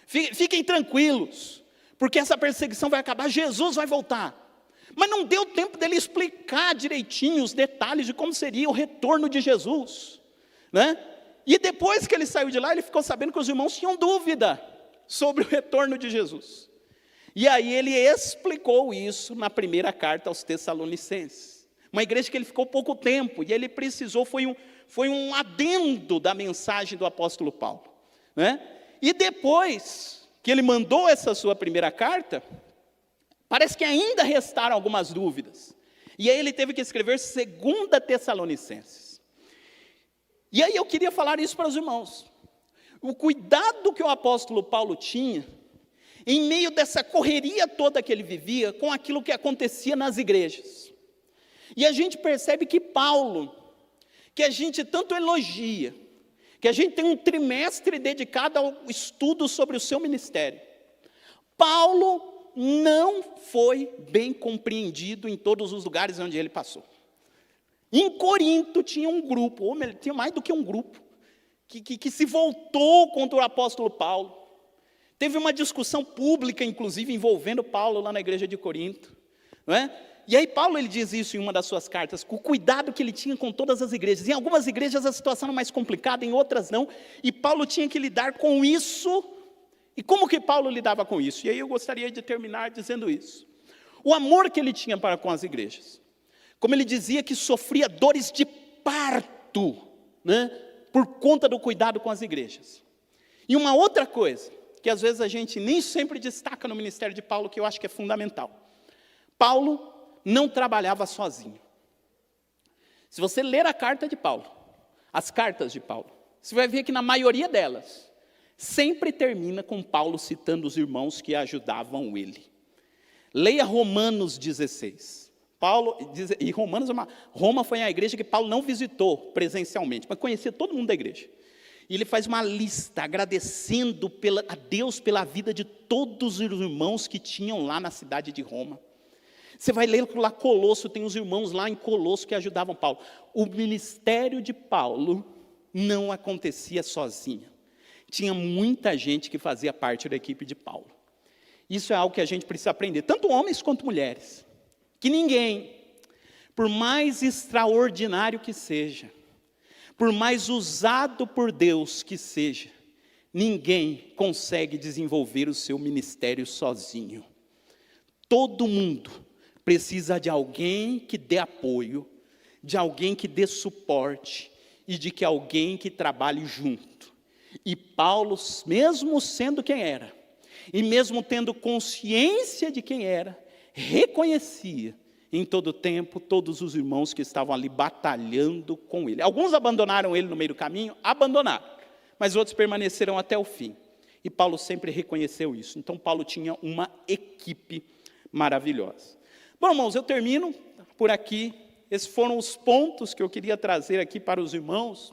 F: fiquem tranquilos, porque essa perseguição vai acabar, Jesus vai voltar. Mas não deu tempo dele explicar direitinho os detalhes de como seria o retorno de Jesus, né? E depois que ele saiu de lá, ele ficou sabendo que os irmãos tinham dúvida sobre o retorno de Jesus. E aí ele explicou isso na primeira carta aos Tessalonicenses. Uma igreja que ele ficou pouco tempo, e ele precisou, foi um adendo da mensagem do apóstolo Paulo, né? E depois que ele mandou essa sua primeira carta, parece que ainda restaram algumas dúvidas. E aí ele teve que escrever 2 Tessalonicenses. E aí eu queria falar isso para os irmãos. O cuidado que o apóstolo Paulo tinha, em meio dessa correria toda que ele vivia, com aquilo que acontecia nas igrejas. E a gente percebe que Paulo, que a gente tanto elogia, que a gente tem um trimestre dedicado ao estudo sobre o seu ministério, Paulo não foi bem compreendido em todos os lugares onde ele passou. Em Corinto tinha um grupo, ou melhor, tinha mais do que um grupo, que se voltou contra o apóstolo Paulo. Teve uma discussão pública, inclusive, envolvendo Paulo lá na igreja de Corinto, não é? E aí Paulo ele diz isso em uma das suas cartas, com o cuidado que ele tinha com todas as igrejas. Em algumas igrejas a situação era mais complicada, em outras não, e Paulo tinha que lidar com isso. E como que Paulo lidava com isso? E aí eu gostaria de terminar dizendo isso. O amor que ele tinha para com as igrejas. Como ele dizia que sofria dores de parto, né, por conta do cuidado com as igrejas. E uma outra coisa, que às vezes a gente nem sempre destaca no ministério de Paulo, que eu acho que é fundamental. Paulo não trabalhava sozinho. Se você ler a carta de Paulo, as cartas de Paulo, você vai ver que na maioria delas, sempre termina com Paulo citando os irmãos que ajudavam ele. Leia Romanos 16. E Roma foi a igreja que Paulo não visitou presencialmente, mas conhecia todo mundo da igreja. E ele faz uma lista agradecendo a Deus pela vida de todos os irmãos que tinham lá na cidade de Roma. Você vai ler lá Colosso, tem os irmãos lá em Colosso que ajudavam Paulo. O ministério de Paulo não acontecia sozinho. Tinha muita gente que fazia parte da equipe de Paulo. Isso é algo que a gente precisa aprender, tanto homens quanto mulheres. Que ninguém, por mais extraordinário que seja, por mais usado por Deus que seja, ninguém consegue desenvolver o seu ministério sozinho. Todo mundo precisa de alguém que dê apoio, de alguém que dê suporte e de que alguém que trabalhe junto. E Paulo, mesmo sendo quem era, e mesmo tendo consciência de quem era, reconhecia em todo tempo todos os irmãos que estavam ali batalhando com ele. Alguns abandonaram ele no meio do caminho, abandonaram, mas outros permaneceram até o fim. E Paulo sempre reconheceu isso. Então Paulo tinha uma equipe maravilhosa. Bom, irmãos, eu termino por aqui. Esses foram os pontos que eu queria trazer aqui para os irmãos.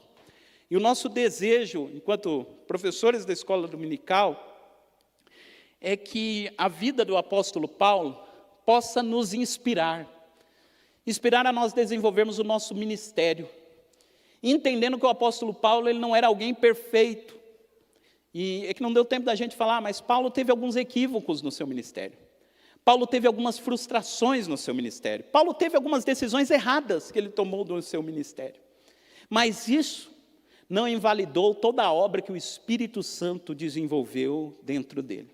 F: E o nosso desejo, enquanto professores da escola dominical, é que a vida do apóstolo Paulo possa nos inspirar a nós desenvolvermos o nosso ministério, entendendo que o apóstolo Paulo ele não era alguém perfeito, e é que não deu tempo da gente falar, mas Paulo teve alguns equívocos no seu ministério, Paulo teve algumas frustrações no seu ministério, Paulo teve algumas decisões erradas que ele tomou no seu ministério, mas isso não invalidou toda a obra que o Espírito Santo desenvolveu dentro dele.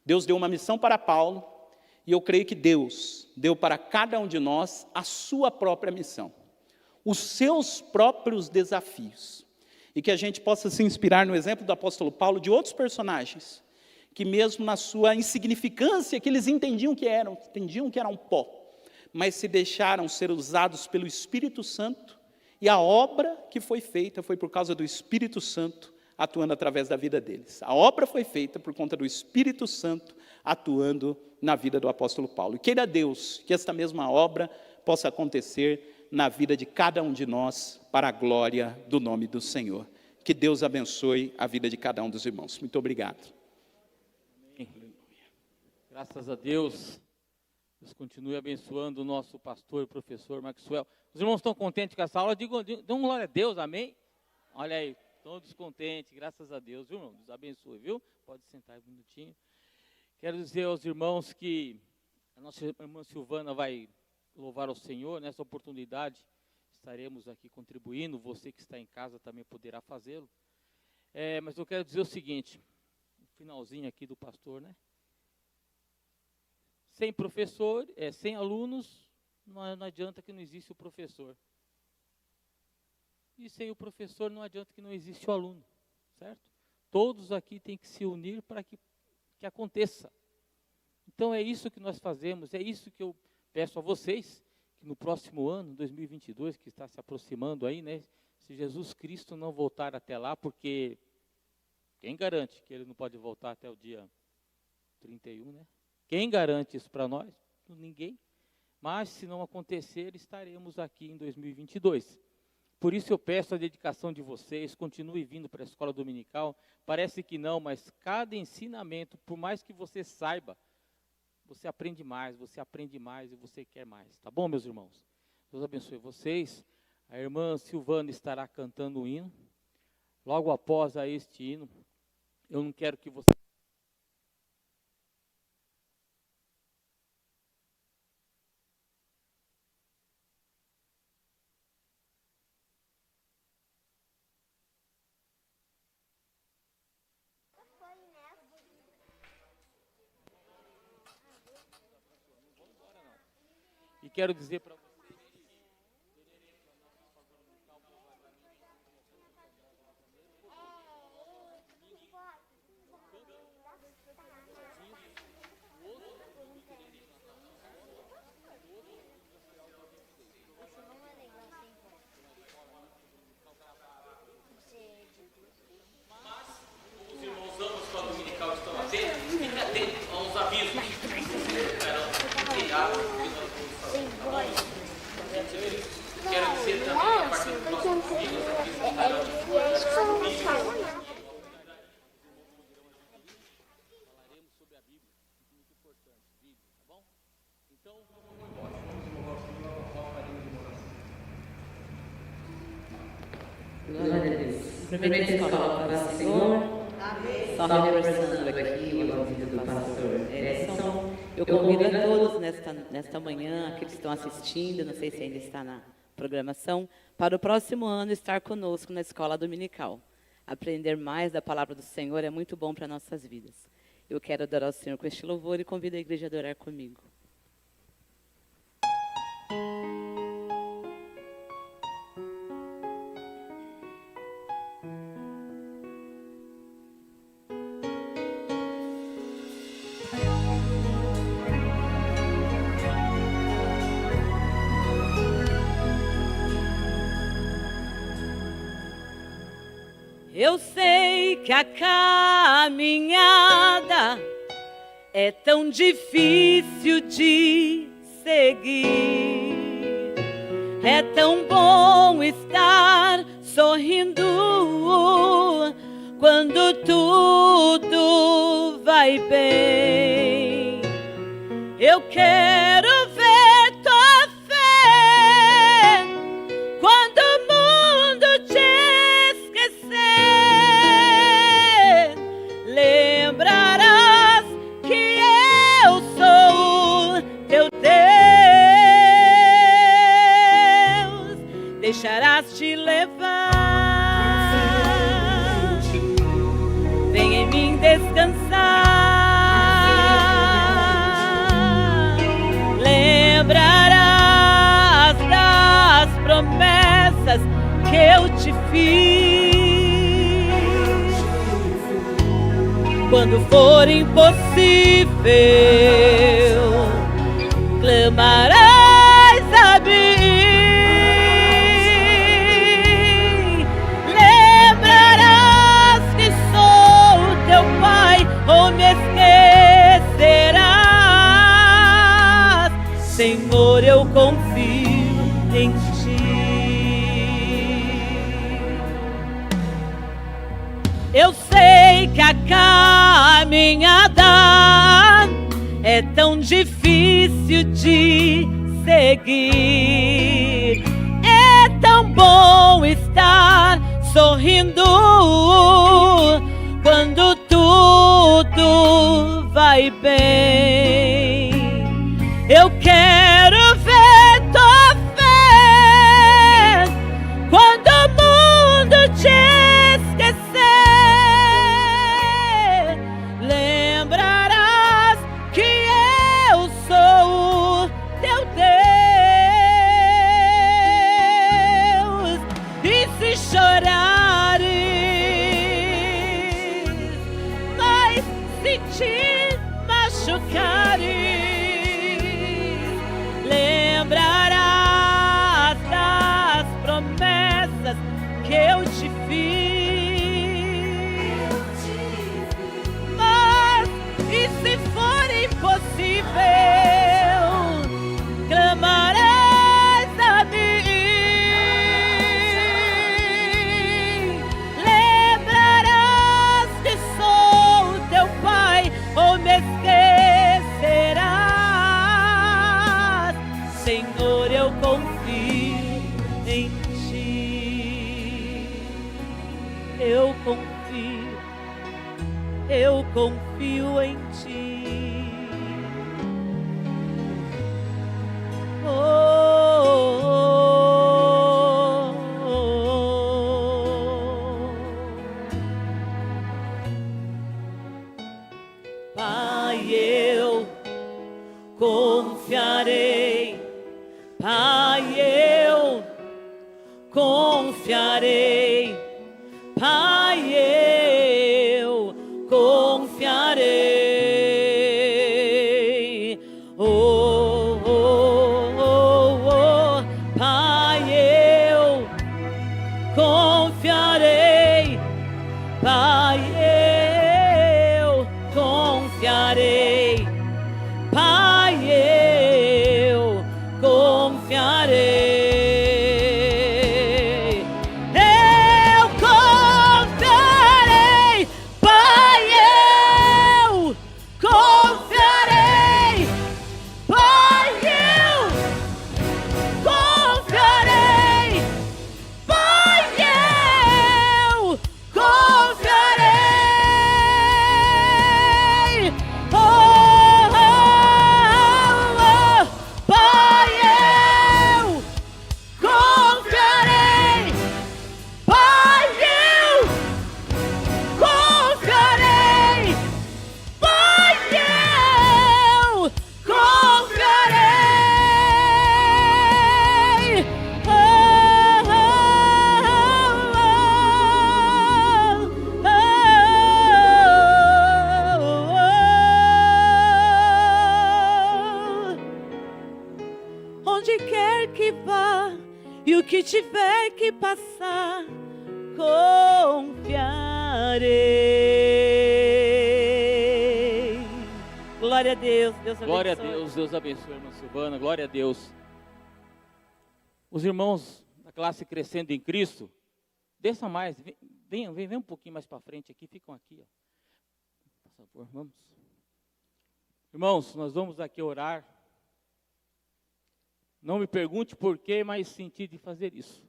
F: Deus deu uma missão para Paulo, e eu creio que Deus deu para cada um de nós a sua própria missão, os seus próprios desafios, e que a gente possa se inspirar no exemplo do apóstolo Paulo, de outros personagens, que mesmo na sua insignificância, que eles entendiam que eram pó, mas se deixaram ser usados pelo Espírito Santo, e a obra que foi feita foi por causa do Espírito Santo atuando através da vida deles. A obra foi feita por conta do Espírito Santo atuando na vida do apóstolo Paulo. E queira Deus que esta mesma obra possa acontecer na vida de cada um de nós, para a glória do nome do Senhor. Que Deus abençoe a vida de cada um dos irmãos. Muito obrigado.
B: Amém. Graças a Deus. Deus continue abençoando o nosso pastor e professor Maxwell. Os irmãos estão contentes com essa aula? Digam glória a Deus, amém? Olha aí, todos contentes, graças a Deus, viu, irmão? Deus abençoe, viu? Pode sentar aí um minutinho. Quero dizer aos irmãos que a nossa irmã Silvana vai louvar ao Senhor. Nessa oportunidade estaremos aqui contribuindo, você que está em casa também poderá fazê-lo. Mas eu quero dizer o seguinte, no finalzinho aqui do pastor, né? Sem professor, sem alunos, não adianta que não existe o professor. E sem o professor não adianta que não existe o aluno, certo? Todos aqui têm que se unir para que aconteça. Então é isso que nós fazemos, é isso que eu peço a vocês, que no próximo ano, 2022, que está se aproximando aí, né? Se Jesus Cristo não voltar até lá, porque quem garante que ele não pode voltar até o dia 31, né? Quem garante isso para nós? Ninguém. Mas, se não acontecer, estaremos aqui em 2022. Por isso eu peço a dedicação de vocês, continue vindo para a escola dominical. Parece que não, mas cada ensinamento, por mais que você saiba, você aprende mais e você quer mais. Tá bom, meus irmãos? Deus abençoe vocês. A irmã Silvana estará cantando o hino. Logo após este hino, eu não quero que você... E quero dizer para vocês os irmãos da escola dominical estão atentos, fiquem atentos aos avisos. Quero dizer também que a partir dos nossos filhos aqui estarão falaremos sobre a Bíblia, muito importante, Bíblia, tá bom? Então,
G: Glória a Deus. Primeiro eu falo para o Senhor, só representando aqui o ouvido do pastor Edson. Eu convido a todos nesta manhã, aqueles que estão assistindo, não sei se ainda está na programação, para o próximo ano estar conosco na escola dominical. Aprender mais da palavra do Senhor é muito bom para nossas vidas. Eu quero adorar ao Senhor com este louvor e convido a igreja a adorar comigo. Eu sei que a caminhada é tão difícil de seguir. É tão bom estar sorrindo quando tudo vai bem. Eu quero ver tua fé quando o mundo te esquecer. Lembrarás que eu sou teu Deus. Deixarás te levar que eu te fiz. Quando for impossível, clamarás a mim. Lembrarás que sou teu pai, ou me esquecerás. Senhor, eu confio em ti. Eu sei que a caminhada é tão difícil de seguir. É tão bom estar sorrindo quando tudo vai bem. Eu quero ver tua fé quando o mundo te esquecer. Lembrarás que eu sou o teu Deus. E se chorares, mas se te machucares, lembrarás das promessas que eu te fiz. Mas e se for impossível, clamarás a mim. Lembrarás que sou teu pai, ou me esquecerás. Senhor, eu confio em ti. Eu confio em ti. Oh, oh, oh, oh. Pai, eu confiarei. Pai, eu confiarei. Pai, eu confiarei. Oh, oh, oh, oh. Pai, eu confiarei. Pai, eu confiarei. Pai, eu confiarei. Eu confiarei. Pai, eu confiarei. Pai, eu confiarei. Pai, eu confiarei. Oh, oh, oh. Pai, eu confiarei. Pai, eu confiarei. Pai, eu confiarei. Oh, oh, oh, oh. Onde quer que vá e o que tiver que passar, confiarei. Glória a Deus, Deus abençoe.
B: Glória a Deus, Deus abençoe a irmã Silvana, glória a Deus. Os irmãos da classe Crescendo em Cristo, desça mais, vem um pouquinho mais para frente aqui, ficam aqui, ó. Por favor, vamos. Irmãos, nós vamos aqui orar. Não me pergunte por quê, mas senti de fazer isso.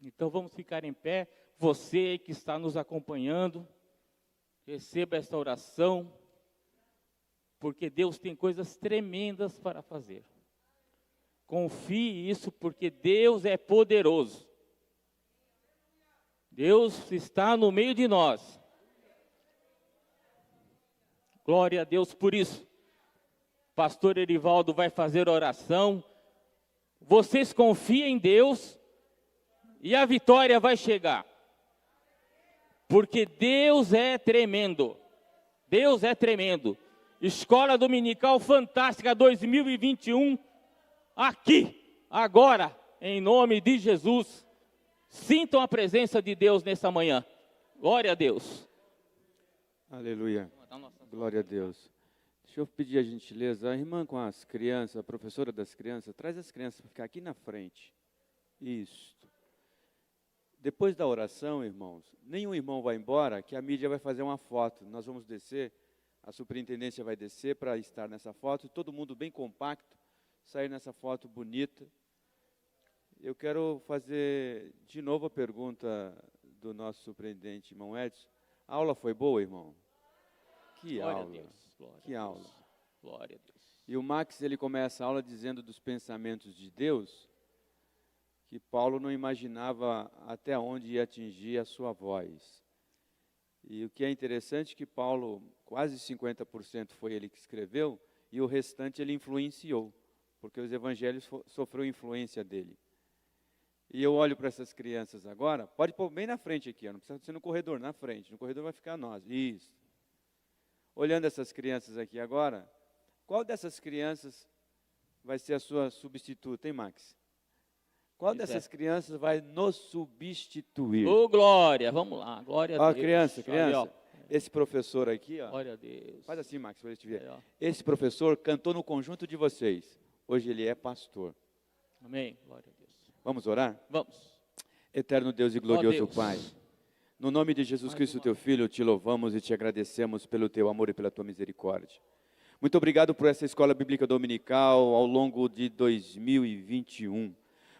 B: Então vamos ficar em pé. Você que está nos acompanhando, receba esta oração, porque Deus tem coisas tremendas para fazer. Confie nisso, porque Deus é poderoso. Deus está no meio de nós. Glória a Deus por isso. Pastor Erivaldo vai fazer oração. Vocês confiam em Deus, E a vitória vai chegar. Porque Deus é tremendo. Deus é tremendo. Escola Dominical Fantástica 2021, aqui, agora, em nome de Jesus. Sintam a presença de Deus nessa manhã. Glória a Deus.
E: Aleluia. Glória a Deus. Deixa eu pedir a gentileza, a irmã com as crianças, a professora das crianças, traz as crianças para ficar aqui na frente. Isso. Depois da oração, irmãos, nenhum irmão vai embora, que a mídia vai fazer uma foto. Nós vamos descer, a superintendência vai descer para estar nessa foto, todo mundo bem compacto, sair nessa foto bonita. Eu quero fazer de novo a pergunta do nosso superintendente, irmão Edson. A aula foi boa, irmão? Que
B: Glória
E: aula,
B: a Deus, glória
E: que
B: a
E: aula.
B: Deus, glória a Deus.
E: E o Max, ele começa a aula dizendo dos pensamentos de Deus, que Paulo não imaginava até onde ia atingir a sua voz. E o que é interessante é que Paulo, quase 50% foi ele que escreveu, e o restante ele influenciou, porque os evangelhos sofreu influência dele. E eu olho para essas crianças agora, pode pôr bem na frente aqui, não precisa ser no corredor, na frente, no corredor vai ficar nós, isso. Olhando essas crianças aqui agora, qual dessas crianças vai ser a sua substituta, hein, Max? Qual dessas crianças vai nos substituir?
B: Ô, glória, vamos lá, glória a
E: Ó,
B: Deus.
E: criança,
B: Aí, ó.
E: esse professor aqui, ó,
B: Glória a Deus.
E: faz assim, Max, para ele te ver.
B: Aí, ó.
E: Esse professor cantou no conjunto de vocês, hoje ele é pastor.
B: Amém, glória a Deus.
E: Vamos orar?
B: Vamos.
E: Eterno Deus e
B: Ó
E: glorioso
B: Deus.
E: Pai, no nome de Jesus Cristo, teu Filho, te louvamos e te agradecemos pelo teu amor e pela tua misericórdia. Muito obrigado por essa escola bíblica dominical ao longo de 2021.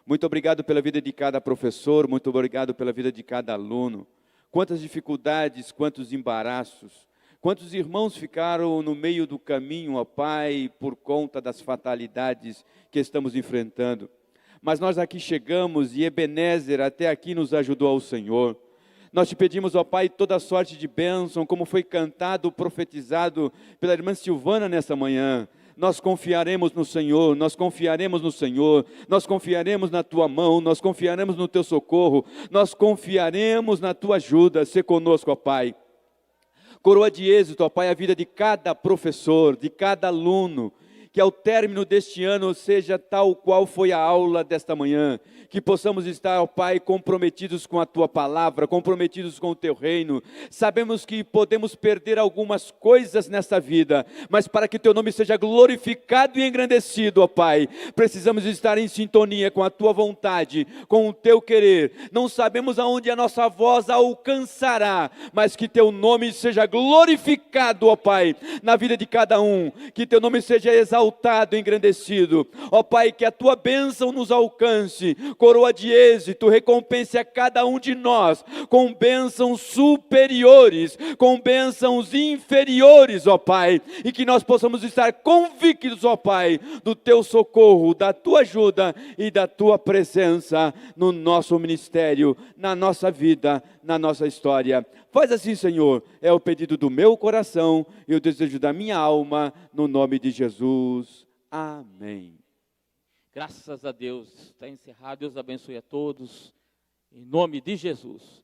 E: Muito obrigado pela vida de cada professor, muito obrigado pela vida de cada aluno. Quantas dificuldades, quantos embaraços, quantos irmãos ficaram no meio do caminho, ó Pai, por conta das fatalidades que estamos enfrentando. Mas nós aqui chegamos e Ebenezer até aqui nos ajudou ao Senhor. Nós te pedimos, ó Pai, toda sorte de bênção, como foi cantado, profetizado pela irmã Silvana nessa manhã. Nós confiaremos no Senhor, nós confiaremos no Senhor, nós confiaremos na Tua mão, nós confiaremos no Teu socorro, nós confiaremos na Tua ajuda. Sê conosco, ó Pai. Coroa de êxito, ó Pai, a vida de cada professor, de cada aluno, que ao término deste ano seja tal qual foi a aula desta manhã, que possamos estar, ó Pai, comprometidos com a Tua palavra, comprometidos com o Teu reino. Sabemos que podemos perder algumas coisas nesta vida, mas para que Teu nome seja glorificado e engrandecido, ó Pai, precisamos estar em sintonia com a Tua vontade, com o Teu querer. Não sabemos aonde a nossa voz alcançará, mas que Teu nome seja glorificado, ó Pai, na vida de cada um, que Teu nome seja exaltado e engrandecido. Ó Pai, que a Tua bênção nos alcance, coroa de êxito, recompense a cada um de nós com bênçãos superiores, com bênçãos inferiores, ó Pai, e que nós possamos estar convictos, ó Pai, do Teu socorro, da Tua ajuda e da Tua presença no nosso ministério, na nossa vida, na nossa história. Faz assim, Senhor, é o pedido do meu coração e o desejo da minha alma, no nome de Jesus. Amém.
B: Graças a Deus, está encerrado. Deus abençoe a todos, em nome de Jesus.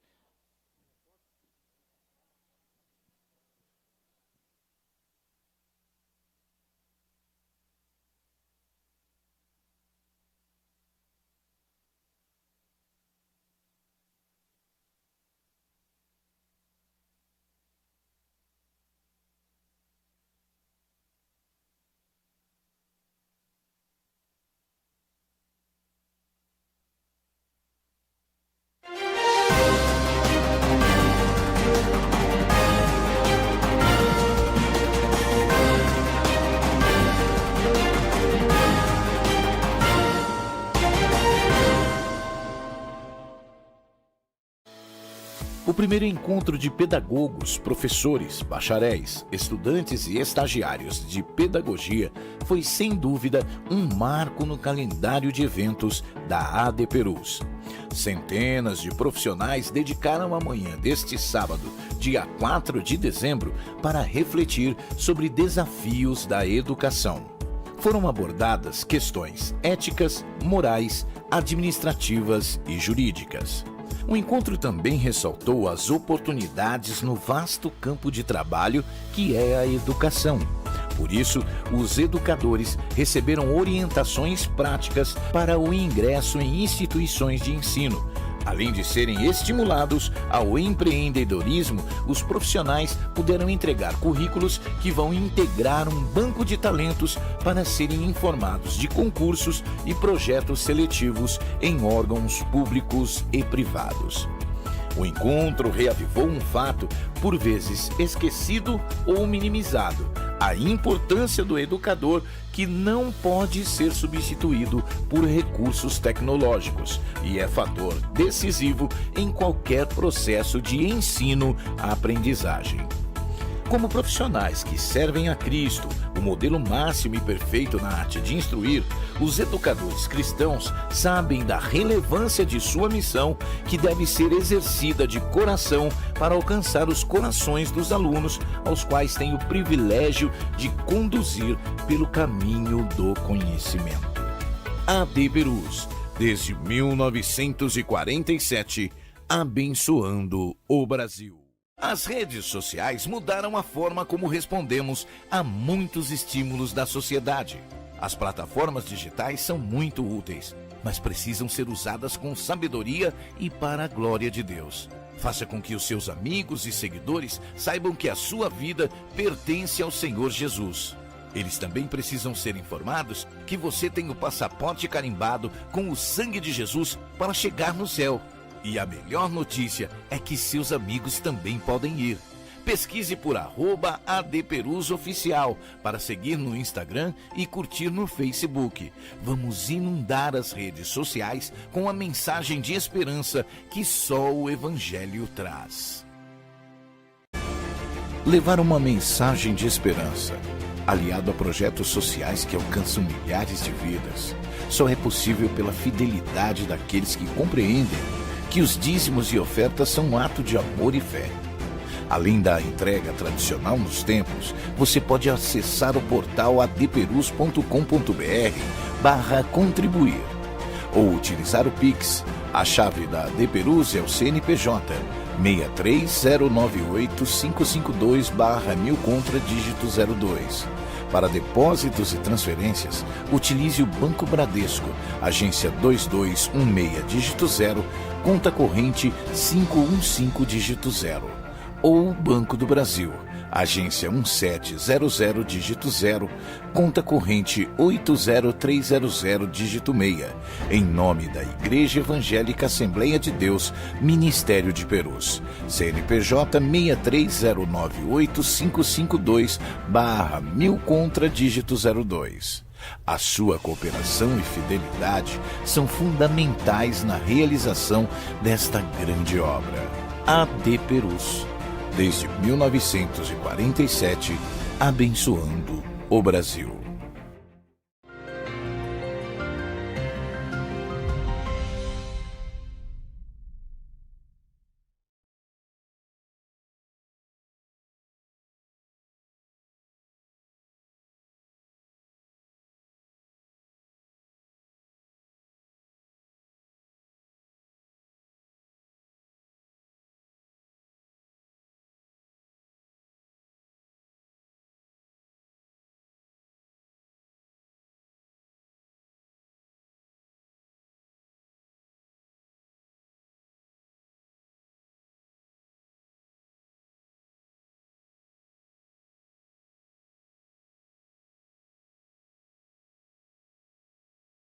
A: O primeiro encontro de pedagogos, professores, bacharéis, estudantes e estagiários de pedagogia foi, sem dúvida, um marco no calendário de eventos da AD Perus. Centenas de profissionais dedicaram a manhã deste sábado, dia 4 de dezembro, para refletir sobre desafios da educação. foram abordadas questões éticas, morais, administrativas e jurídicas. O encontro também ressaltou as oportunidades no vasto campo de trabalho que é a educação. Por isso, os educadores receberam orientações práticas para o ingresso em instituições de ensino. Além de serem estimulados ao empreendedorismo, os profissionais puderam entregar currículos que vão integrar um banco de talentos para serem informados de concursos e projetos seletivos em órgãos públicos e privados. O encontro reavivou um fato, por vezes esquecido ou minimizado: a importância do educador, que não pode ser substituído por recursos tecnológicos e é fator decisivo em qualquer processo de ensino-aprendizagem. Como profissionais que servem a Cristo, o modelo máximo e perfeito na arte de instruir, os educadores cristãos sabem da relevância de sua missão, que deve ser exercida de coração para alcançar os corações dos alunos, aos quais têm o privilégio de conduzir pelo caminho do conhecimento. AD Perus, desde 1947, abençoando o Brasil. As redes sociais mudaram a forma como respondemos a muitos estímulos da sociedade. As plataformas digitais são muito úteis, mas precisam ser usadas com sabedoria e para a glória de Deus. Faça com que os seus amigos e seguidores saibam que a sua vida pertence ao Senhor Jesus. Eles também precisam ser informados que você tem o passaporte carimbado com o sangue de Jesus para chegar no céu. E a melhor notícia é que seus amigos também podem ir. Pesquise por @ADPerusOficial para seguir no Instagram e curtir no Facebook. Vamos inundar as redes sociais com a mensagem de esperança que só o Evangelho traz. Levar uma mensagem de esperança, aliado a projetos sociais que alcançam milhares de vidas, só é possível pela fidelidade daqueles que compreendem que os dízimos e ofertas são um ato de amor e fé. Além da entrega tradicional nos templos, você pode acessar o portal adperus.com.br/contribuir ou utilizar o Pix. A chave da AD Perus é o CNPJ 63098-552/1000 contra dígito 02. Para depósitos e transferências, utilize o Banco Bradesco, agência 2216 dígito 0, conta corrente 515 dígito 0. Ou Banco do Brasil, agência 1700 dígito 0, conta corrente 80300 dígito 6, em nome da Igreja Evangélica Assembleia de Deus, Ministério de Perus, CNPJ 63098-552/1000 contra dígito 02. A sua cooperação e fidelidade são fundamentais na realização desta grande obra. AD Perus, desde 1947, abençoando o Brasil.